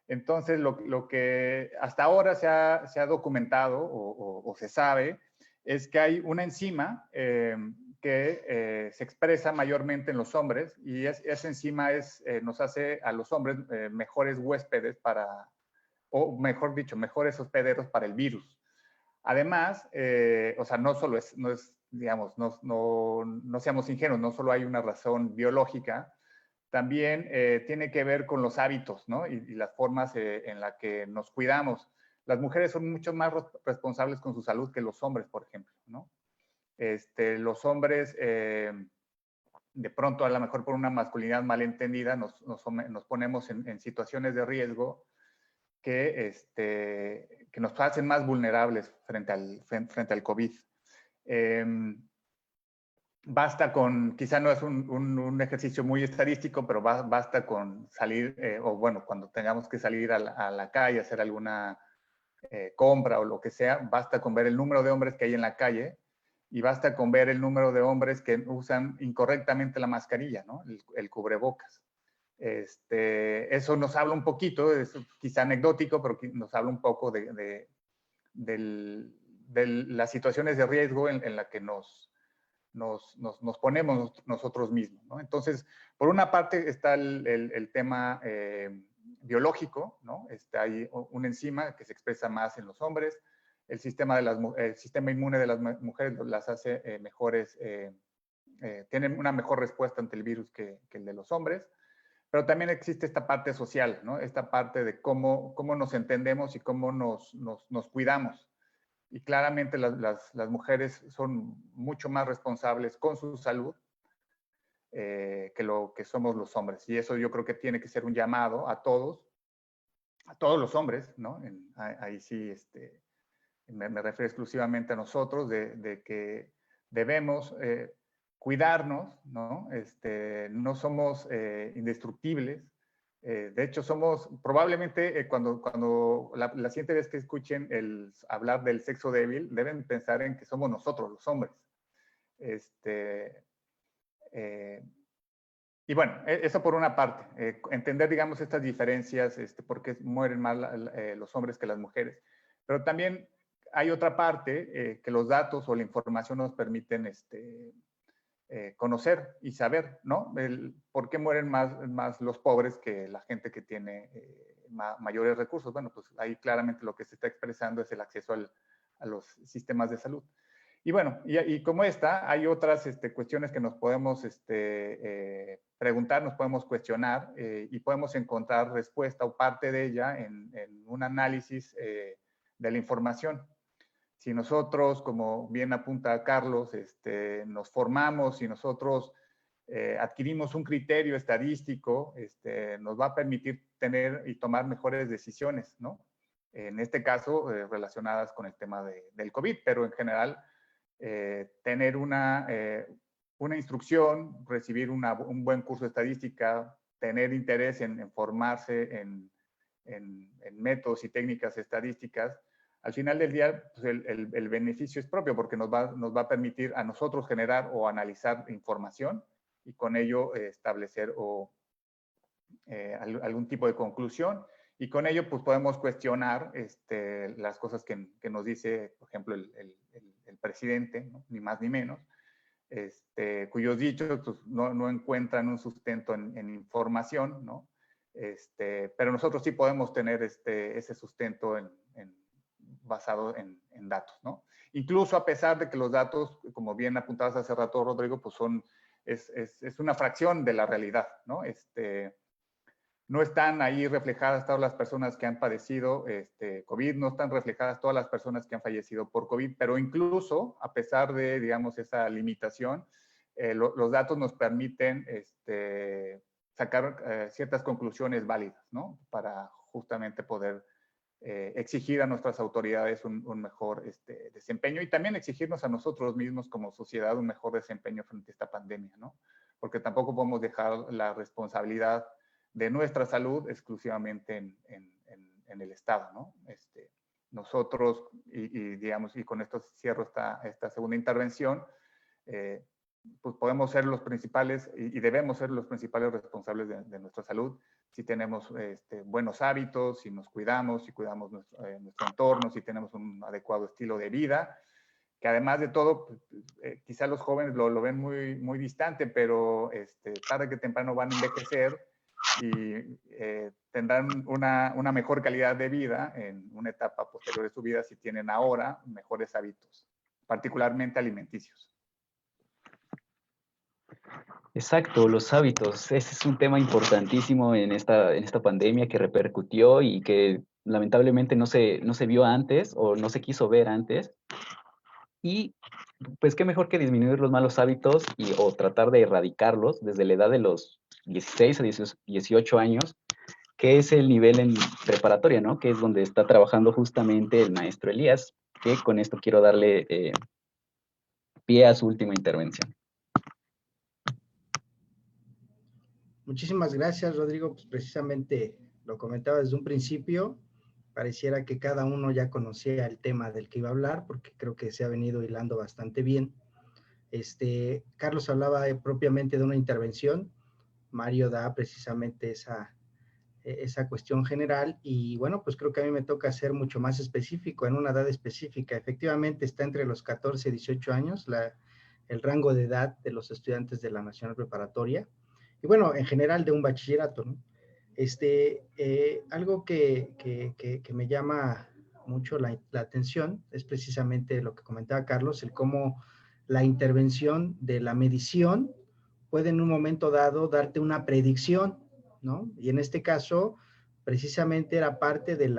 Entonces, lo que hasta ahora se ha documentado o se sabe es que hay una enzima que se expresa mayormente en los hombres y esa enzima nos hace a los hombres mejores huéspedes o mejor dicho, mejores hospederos para el virus. Además, o sea, no solo digamos, no seamos ingenuos, no solo hay una razón biológica, también tiene que ver con los hábitos, ¿no? Y las formas en las que nos cuidamos. las mujeres son mucho más responsables con su salud que los hombres, por ejemplo, ¿no? Los hombres, de pronto, a lo mejor por una masculinidad malentendida, nos ponemos en situaciones de riesgo que nos hacen más vulnerables frente al COVID. Basta con, quizá no es un ejercicio muy estadístico, pero basta con salir, o bueno, cuando tengamos que salir a la calle, hacer alguna compra o lo que sea, basta con ver el número de hombres que hay en la calle y basta con ver el número de hombres que usan incorrectamente la mascarilla, ¿no? El cubrebocas. Eso nos habla un poquito, es quizá anecdótico, pero nos habla un poco de las situaciones de riesgo en la que nos ponemos nosotros mismos, ¿no? Entonces, por una parte está el tema biológico, ¿no? Hay una enzima que se expresa más en los hombres, el sistema inmune de las mujeres las hace mejores, tienen una mejor respuesta ante el virus que el de los hombres, pero también existe esta parte social, ¿no? Esta parte de cómo nos entendemos y cómo nos cuidamos. Y claramente las mujeres son mucho más responsables con su salud que lo que somos los hombres. Y eso yo creo que tiene que ser un llamado a todos los hombres, ¿no? Ahí sí me refiero exclusivamente a nosotros, de que debemos cuidarnos, ¿no? No somos indestructibles. De hecho, somos probablemente cuando la siguiente vez que escuchen hablar del sexo débil, deben pensar en que somos nosotros, los hombres. Y bueno, eso por una parte, entender, digamos, estas diferencias, por qué mueren más los hombres que las mujeres. Pero también hay otra parte que los datos o la información nos permiten conocer y saber, ¿no? ¿Por qué mueren más los pobres que la gente que tiene mayores recursos? Bueno, pues ahí claramente lo que se está expresando es el acceso a los sistemas de salud. Y bueno, y como hay otras cuestiones que nos podemos preguntar, nos podemos cuestionar y podemos encontrar respuesta o parte de ella en un análisis de la información. Si nosotros, como bien apunta Carlos, nos formamos y nosotros adquirimos un criterio estadístico, nos va a permitir tener y tomar mejores decisiones, ¿no? En este caso, relacionadas con el tema del COVID, pero en general, tener una instrucción, recibir un buen curso de estadística, tener interés en formarse en métodos y técnicas estadísticas, al final del día, pues el beneficio es propio porque nos va a permitir a nosotros generar o analizar información y con ello establecer algún tipo de conclusión, y con ello pues podemos cuestionar las cosas que nos dice, por ejemplo, el presidente, ¿no? Ni más ni menos, cuyos dichos pues, no encuentran un sustento en información, ¿no? Pero nosotros sí podemos tener ese sustento basado en datos, ¿no? Incluso a pesar de que los datos, como bien apuntabas hace rato, Rodrigo, pues es una fracción de la realidad, ¿no? No están ahí reflejadas todas las personas que han padecido COVID, no están reflejadas todas las personas que han fallecido por COVID, pero incluso a pesar de, digamos, esa limitación, los datos nos permiten sacar ciertas conclusiones válidas, ¿no? Para justamente poder exigir a nuestras autoridades un mejor desempeño y también exigirnos a nosotros mismos como sociedad un mejor desempeño frente a esta pandemia, ¿no? Porque tampoco podemos dejar la responsabilidad de nuestra salud exclusivamente en el Estado, ¿no? Nosotros, digamos, y con esto cierro esta segunda intervención, pues podemos ser los principales y debemos ser los principales responsables de nuestra salud si tenemos buenos hábitos, si nos cuidamos, si cuidamos nuestro entorno, si tenemos un adecuado estilo de vida, que además de todo, quizá los jóvenes lo ven muy, muy distante, pero tarde que temprano van a envejecer y tendrán una mejor calidad de vida en una etapa posterior de su vida si tienen ahora mejores hábitos, particularmente alimenticios. Exacto, los hábitos. Ese es un tema importantísimo en esta pandemia que repercutió y que lamentablemente no se vio antes o no se quiso ver antes. Y pues qué mejor que disminuir los malos hábitos o tratar de erradicarlos desde la edad de los 16 a 18 años, que es el nivel en preparatoria, ¿no? Que es donde está trabajando justamente el maestro Elías, que con esto quiero darle pie a su última intervención. Muchísimas gracias, Rodrigo. Pues precisamente lo comentaba desde un principio, pareciera que cada uno ya conocía el tema del que iba a hablar, porque creo que se ha venido hilando bastante bien. Carlos hablaba propiamente de una intervención, Mario da precisamente esa cuestión general, y bueno, pues creo que a mí me toca ser mucho más específico, en una edad específica. Efectivamente está entre los 14 y 18 años el rango de edad de los estudiantes de la Nacional Preparatoria, y bueno, en general de un bachillerato, ¿no? Algo que me llama mucho la atención es precisamente lo que comentaba Carlos, el cómo la intervención de la medición puede en un momento dado darte una predicción, ¿no? Y en este caso, precisamente era parte del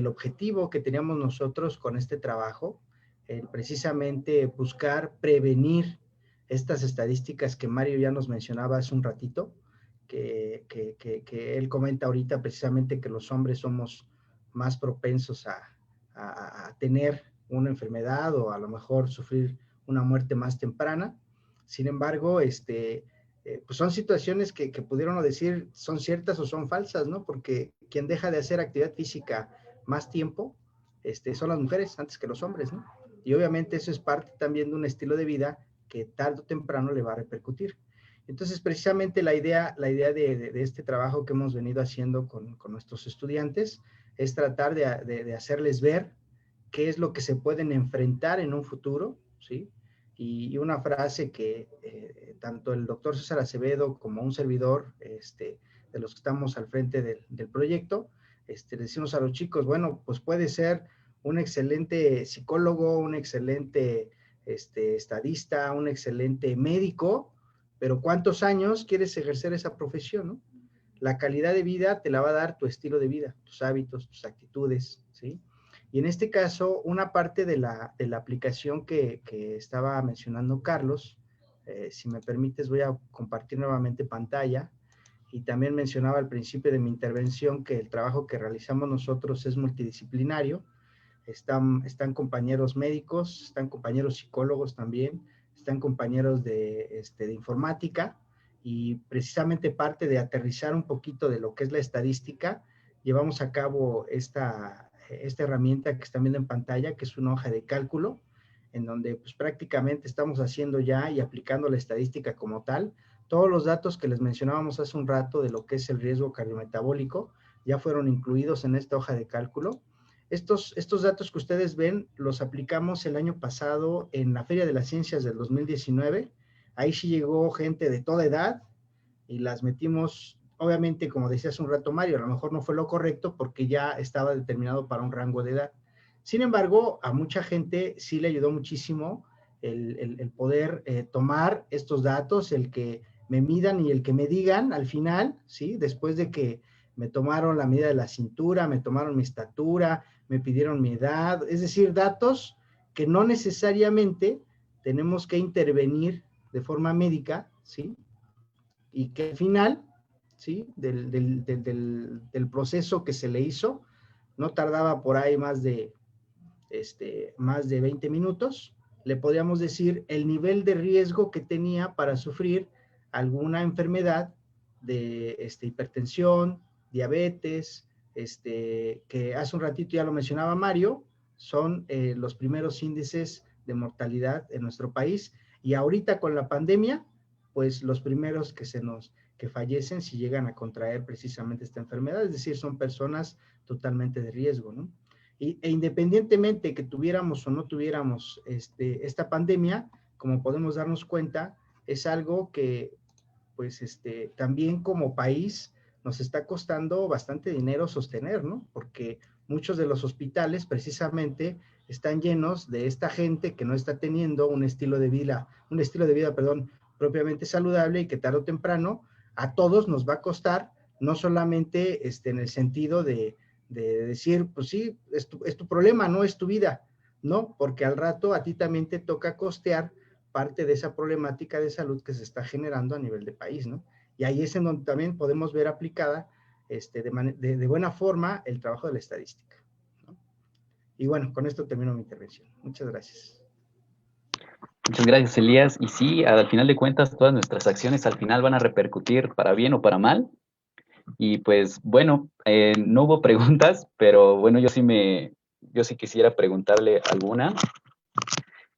objetivo que teníamos nosotros con este trabajo, precisamente buscar prevenir estas estadísticas que Mario ya nos mencionaba hace un ratito, que él comenta ahorita precisamente que los hombres somos más propensos a tener una enfermedad o a lo mejor sufrir una muerte más temprana. Sin embargo, pues son situaciones que pudieron decir son ciertas o son falsas, ¿no? Porque quien deja de hacer actividad física más tiempo son las mujeres antes que los hombres, ¿no? Y obviamente eso es parte también de un estilo de vida que tarde o temprano le va a repercutir. Entonces, precisamente la idea de este trabajo que hemos venido haciendo con nuestros estudiantes es tratar de hacerles ver qué es lo que se pueden enfrentar en un futuro, ¿sí? Y una frase que tanto el doctor César Acevedo como un servidor de los que estamos al frente del proyecto, le decimos a los chicos, bueno, pues puede ser un excelente psicólogo, un excelente estadista, un excelente médico, pero ¿cuántos años quieres ejercer esa profesión, no? La calidad de vida te la va a dar tu estilo de vida, tus hábitos, tus actitudes, ¿sí? Y en este caso, una parte de la aplicación que estaba mencionando Carlos, si me permites voy a compartir nuevamente pantalla, y también mencionaba al principio de mi intervención que el trabajo que realizamos nosotros es multidisciplinario. Están compañeros médicos, están compañeros psicólogos también, están compañeros de informática, y precisamente parte de aterrizar un poquito de lo que es la estadística, llevamos a cabo esta herramienta que están viendo en pantalla, que es una hoja de cálculo, en donde pues prácticamente estamos haciendo ya y aplicando la estadística como tal. Todos los datos que les mencionábamos hace un rato de lo que es el riesgo cardiometabólico ya fueron incluidos en esta hoja de cálculo. Estos datos que ustedes ven los aplicamos el año pasado en la Feria de las Ciencias del 2019. Ahí sí llegó gente de toda edad y las metimos, obviamente, como decía hace un rato Mario, a lo mejor no fue lo correcto porque ya estaba determinado para un rango de edad. Sin embargo, a mucha gente sí le ayudó muchísimo el poder tomar estos datos, el que me midan y el que me digan al final, ¿sí? Después de que me tomaron la medida de la cintura, me tomaron mi estatura, me pidieron mi edad, es decir, datos que no necesariamente tenemos que intervenir de forma médica, ¿sí? Y que al final, ¿sí? Del proceso que se le hizo, no tardaba por ahí más de 20 minutos, le podríamos decir el nivel de riesgo que tenía para sufrir alguna enfermedad de hipertensión, diabetes, que hace un ratito ya lo mencionaba Mario, son los primeros índices de mortalidad en nuestro país, y ahorita con la pandemia, pues los primeros que fallecen si llegan a contraer precisamente esta enfermedad, es decir, son personas totalmente de riesgo, ¿no? E independientemente que tuviéramos o no tuviéramos esta pandemia, como podemos darnos cuenta, es algo que pues también como país nos está costando bastante dinero sostener, ¿no? Porque muchos de los hospitales precisamente están llenos de esta gente que no está teniendo un estilo de vida, propiamente saludable, y que tarde o temprano a todos nos va a costar no solamente en el sentido de decir, pues sí, es tu problema, no es tu vida, ¿no? Porque al rato a ti también te toca costear parte de esa problemática de salud que se está generando a nivel de país, ¿no? Y ahí es en donde también podemos ver aplicada de buena forma el trabajo de la estadística, ¿no? Y bueno, con esto termino mi intervención. Muchas gracias. Muchas gracias, Elías. Y sí, al final de cuentas, todas nuestras acciones al final van a repercutir para bien o para mal. Y pues bueno, no hubo preguntas, pero bueno, yo sí quisiera preguntarle alguna.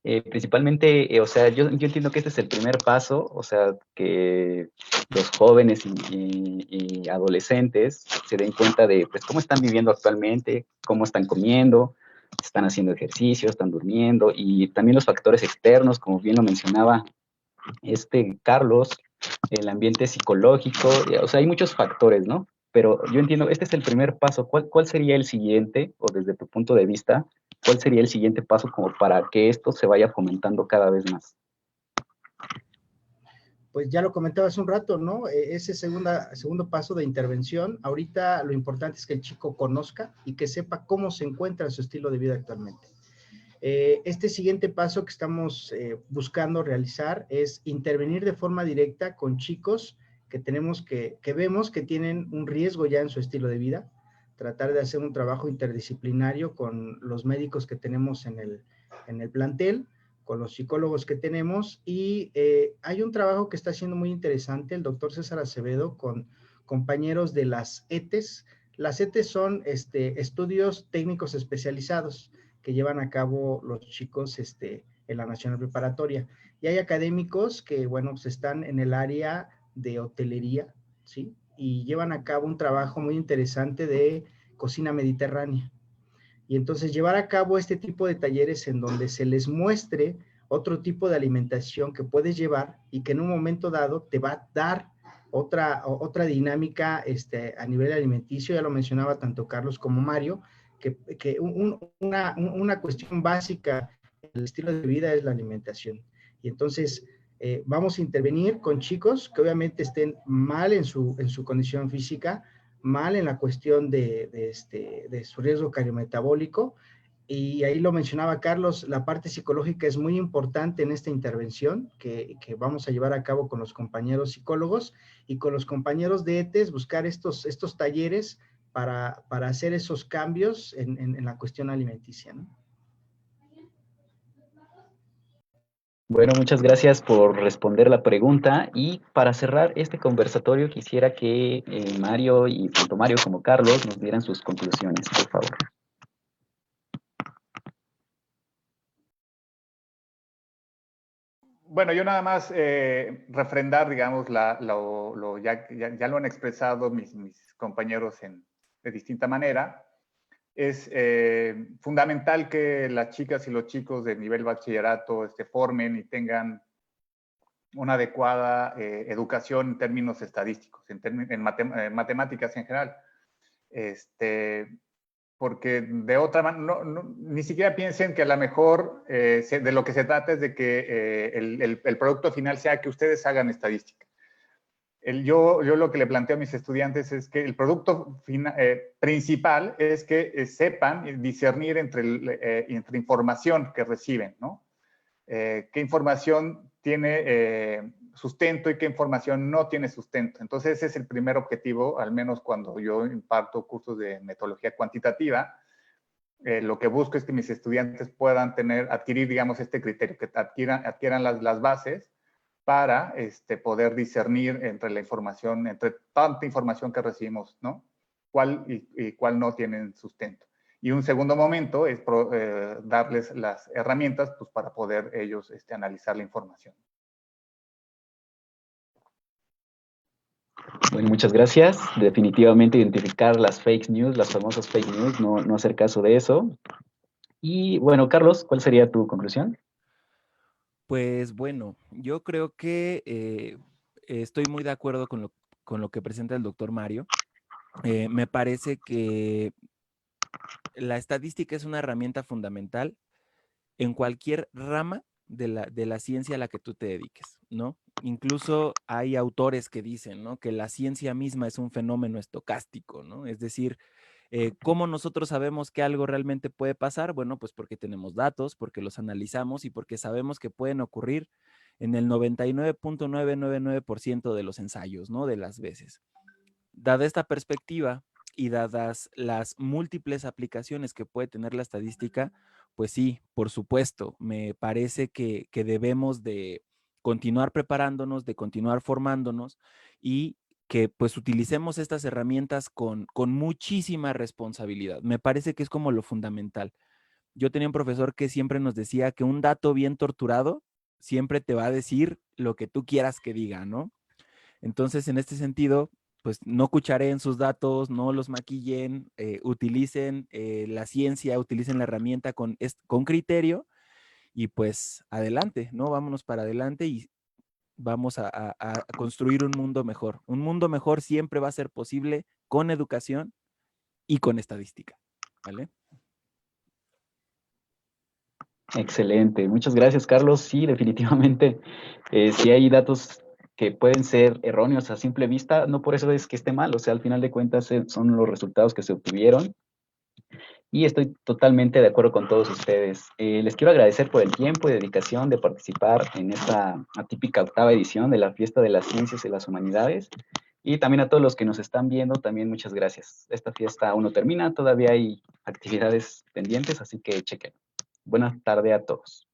Principalmente, o sea, yo entiendo que este es el primer paso, o sea, que los jóvenes y adolescentes se den cuenta de, pues, cómo están viviendo actualmente, cómo están comiendo, están haciendo ejercicio, están durmiendo, y también los factores externos, como bien lo mencionaba Carlos, el ambiente psicológico, o sea, hay muchos factores, ¿no? Pero yo entiendo, este es el primer paso. ¿Cuál sería el siguiente, o desde tu punto de vista, cuál sería el siguiente paso como para que esto se vaya fomentando cada vez más? Pues ya lo comentaba hace un rato, ¿no? Ese segundo paso de intervención, ahorita lo importante es que el chico conozca y que sepa cómo se encuentra su estilo de vida actualmente. Este siguiente paso que estamos buscando realizar es intervenir de forma directa con chicos que vemos que tienen un riesgo ya en su estilo de vida, tratar de hacer un trabajo interdisciplinario con los médicos que tenemos en el plantel, con los psicólogos que tenemos, y hay un trabajo que está siendo muy interesante el doctor César Acevedo con compañeros de las ETES. Las ETES son estudios técnicos especializados que llevan a cabo los chicos en la Nacional Preparatoria. Y hay académicos que, bueno, pues están en el área de hotelería, ¿sí? Y llevan a cabo un trabajo muy interesante de cocina mediterránea. Y entonces llevar a cabo este tipo de talleres en donde se les muestre otro tipo de alimentación que puedes llevar y que en un momento dado te va a dar otra dinámica a nivel alimenticio, ya lo mencionaba tanto Carlos como Mario, que una cuestión básica del estilo de vida es la alimentación. Y entonces vamos a intervenir con chicos que obviamente estén mal en su condición física, mal en la cuestión de su riesgo cardiometabólico, y ahí lo mencionaba Carlos, la parte psicológica es muy importante en esta intervención que vamos a llevar a cabo con los compañeros psicólogos y con los compañeros de ETES, buscar estos talleres para hacer esos cambios en la cuestión alimenticia, ¿no? Bueno, muchas gracias por responder la pregunta, y para cerrar este conversatorio quisiera que Mario, y tanto Mario como Carlos, nos dieran sus conclusiones, por favor. Bueno, yo nada más refrendar, digamos, ya lo han expresado mis compañeros de distinta manera. Es fundamental que las chicas y los chicos de nivel bachillerato formen y tengan una adecuada educación en términos estadísticos, en matemáticas en general. Porque de otra manera, ni siquiera piensen que a lo mejor de lo que se trata es de que el producto final sea que ustedes hagan estadística. Yo lo que le planteo a mis estudiantes es que el producto principal es que sepan discernir entre información que reciben, ¿no? Qué información tiene sustento y qué información no tiene sustento. Entonces, ese es el primer objetivo, al menos cuando yo imparto cursos de metodología cuantitativa. Lo que busco es que mis estudiantes puedan adquirir, digamos, este criterio, que adquieran las bases para poder discernir entre la información, entre tanta información que recibimos, ¿no? Cuál y cuál no tienen sustento. Y un segundo momento es darles las herramientas pues, para poder ellos analizar la información. Bueno, muchas gracias. Definitivamente identificar las fake news, las famosas fake news, no hacer caso de eso. Y bueno, Carlos, ¿cuál sería tu conclusión? Pues bueno, yo creo que estoy muy de acuerdo con lo que presenta el doctor Mario. Me parece que la estadística es una herramienta fundamental en cualquier rama de la ciencia a la que tú te dediques, ¿no? Incluso hay autores que dicen, ¿no?, que la ciencia misma es un fenómeno estocástico, ¿no? Es decir, ¿cómo nosotros sabemos que algo realmente puede pasar? Bueno, pues porque tenemos datos, porque los analizamos y porque sabemos que pueden ocurrir en el 99.999% de los ensayos, ¿no?, de las veces. Dada esta perspectiva y dadas las múltiples aplicaciones que puede tener la estadística, pues sí, por supuesto, me parece que debemos de continuar preparándonos, de continuar formándonos y que pues utilicemos estas herramientas con muchísima responsabilidad. Me parece que es como lo fundamental. Yo tenía un profesor que siempre nos decía que un dato bien torturado siempre te va a decir lo que tú quieras que diga, ¿no? Entonces, en este sentido, pues no cuchareen sus datos, no los maquillen, utilicen la ciencia, utilicen la herramienta con criterio y pues adelante, ¿no? Vámonos para adelante y vamos a construir un mundo mejor. Un mundo mejor siempre va a ser posible con educación y con estadística, ¿vale? Excelente, muchas gracias, Carlos. Sí, definitivamente, si hay datos que pueden ser erróneos a simple vista, no por eso es que esté mal, o sea, al final de cuentas son los resultados que se obtuvieron y estoy totalmente de acuerdo con todos ustedes. Les quiero agradecer por el tiempo y dedicación de participar en esta atípica 8ª edición de la Fiesta de las Ciencias y las Humanidades y también a todos los que nos están viendo, también muchas gracias. Esta fiesta aún no termina, todavía hay actividades pendientes, así que chequen. Buenas tardes a todos.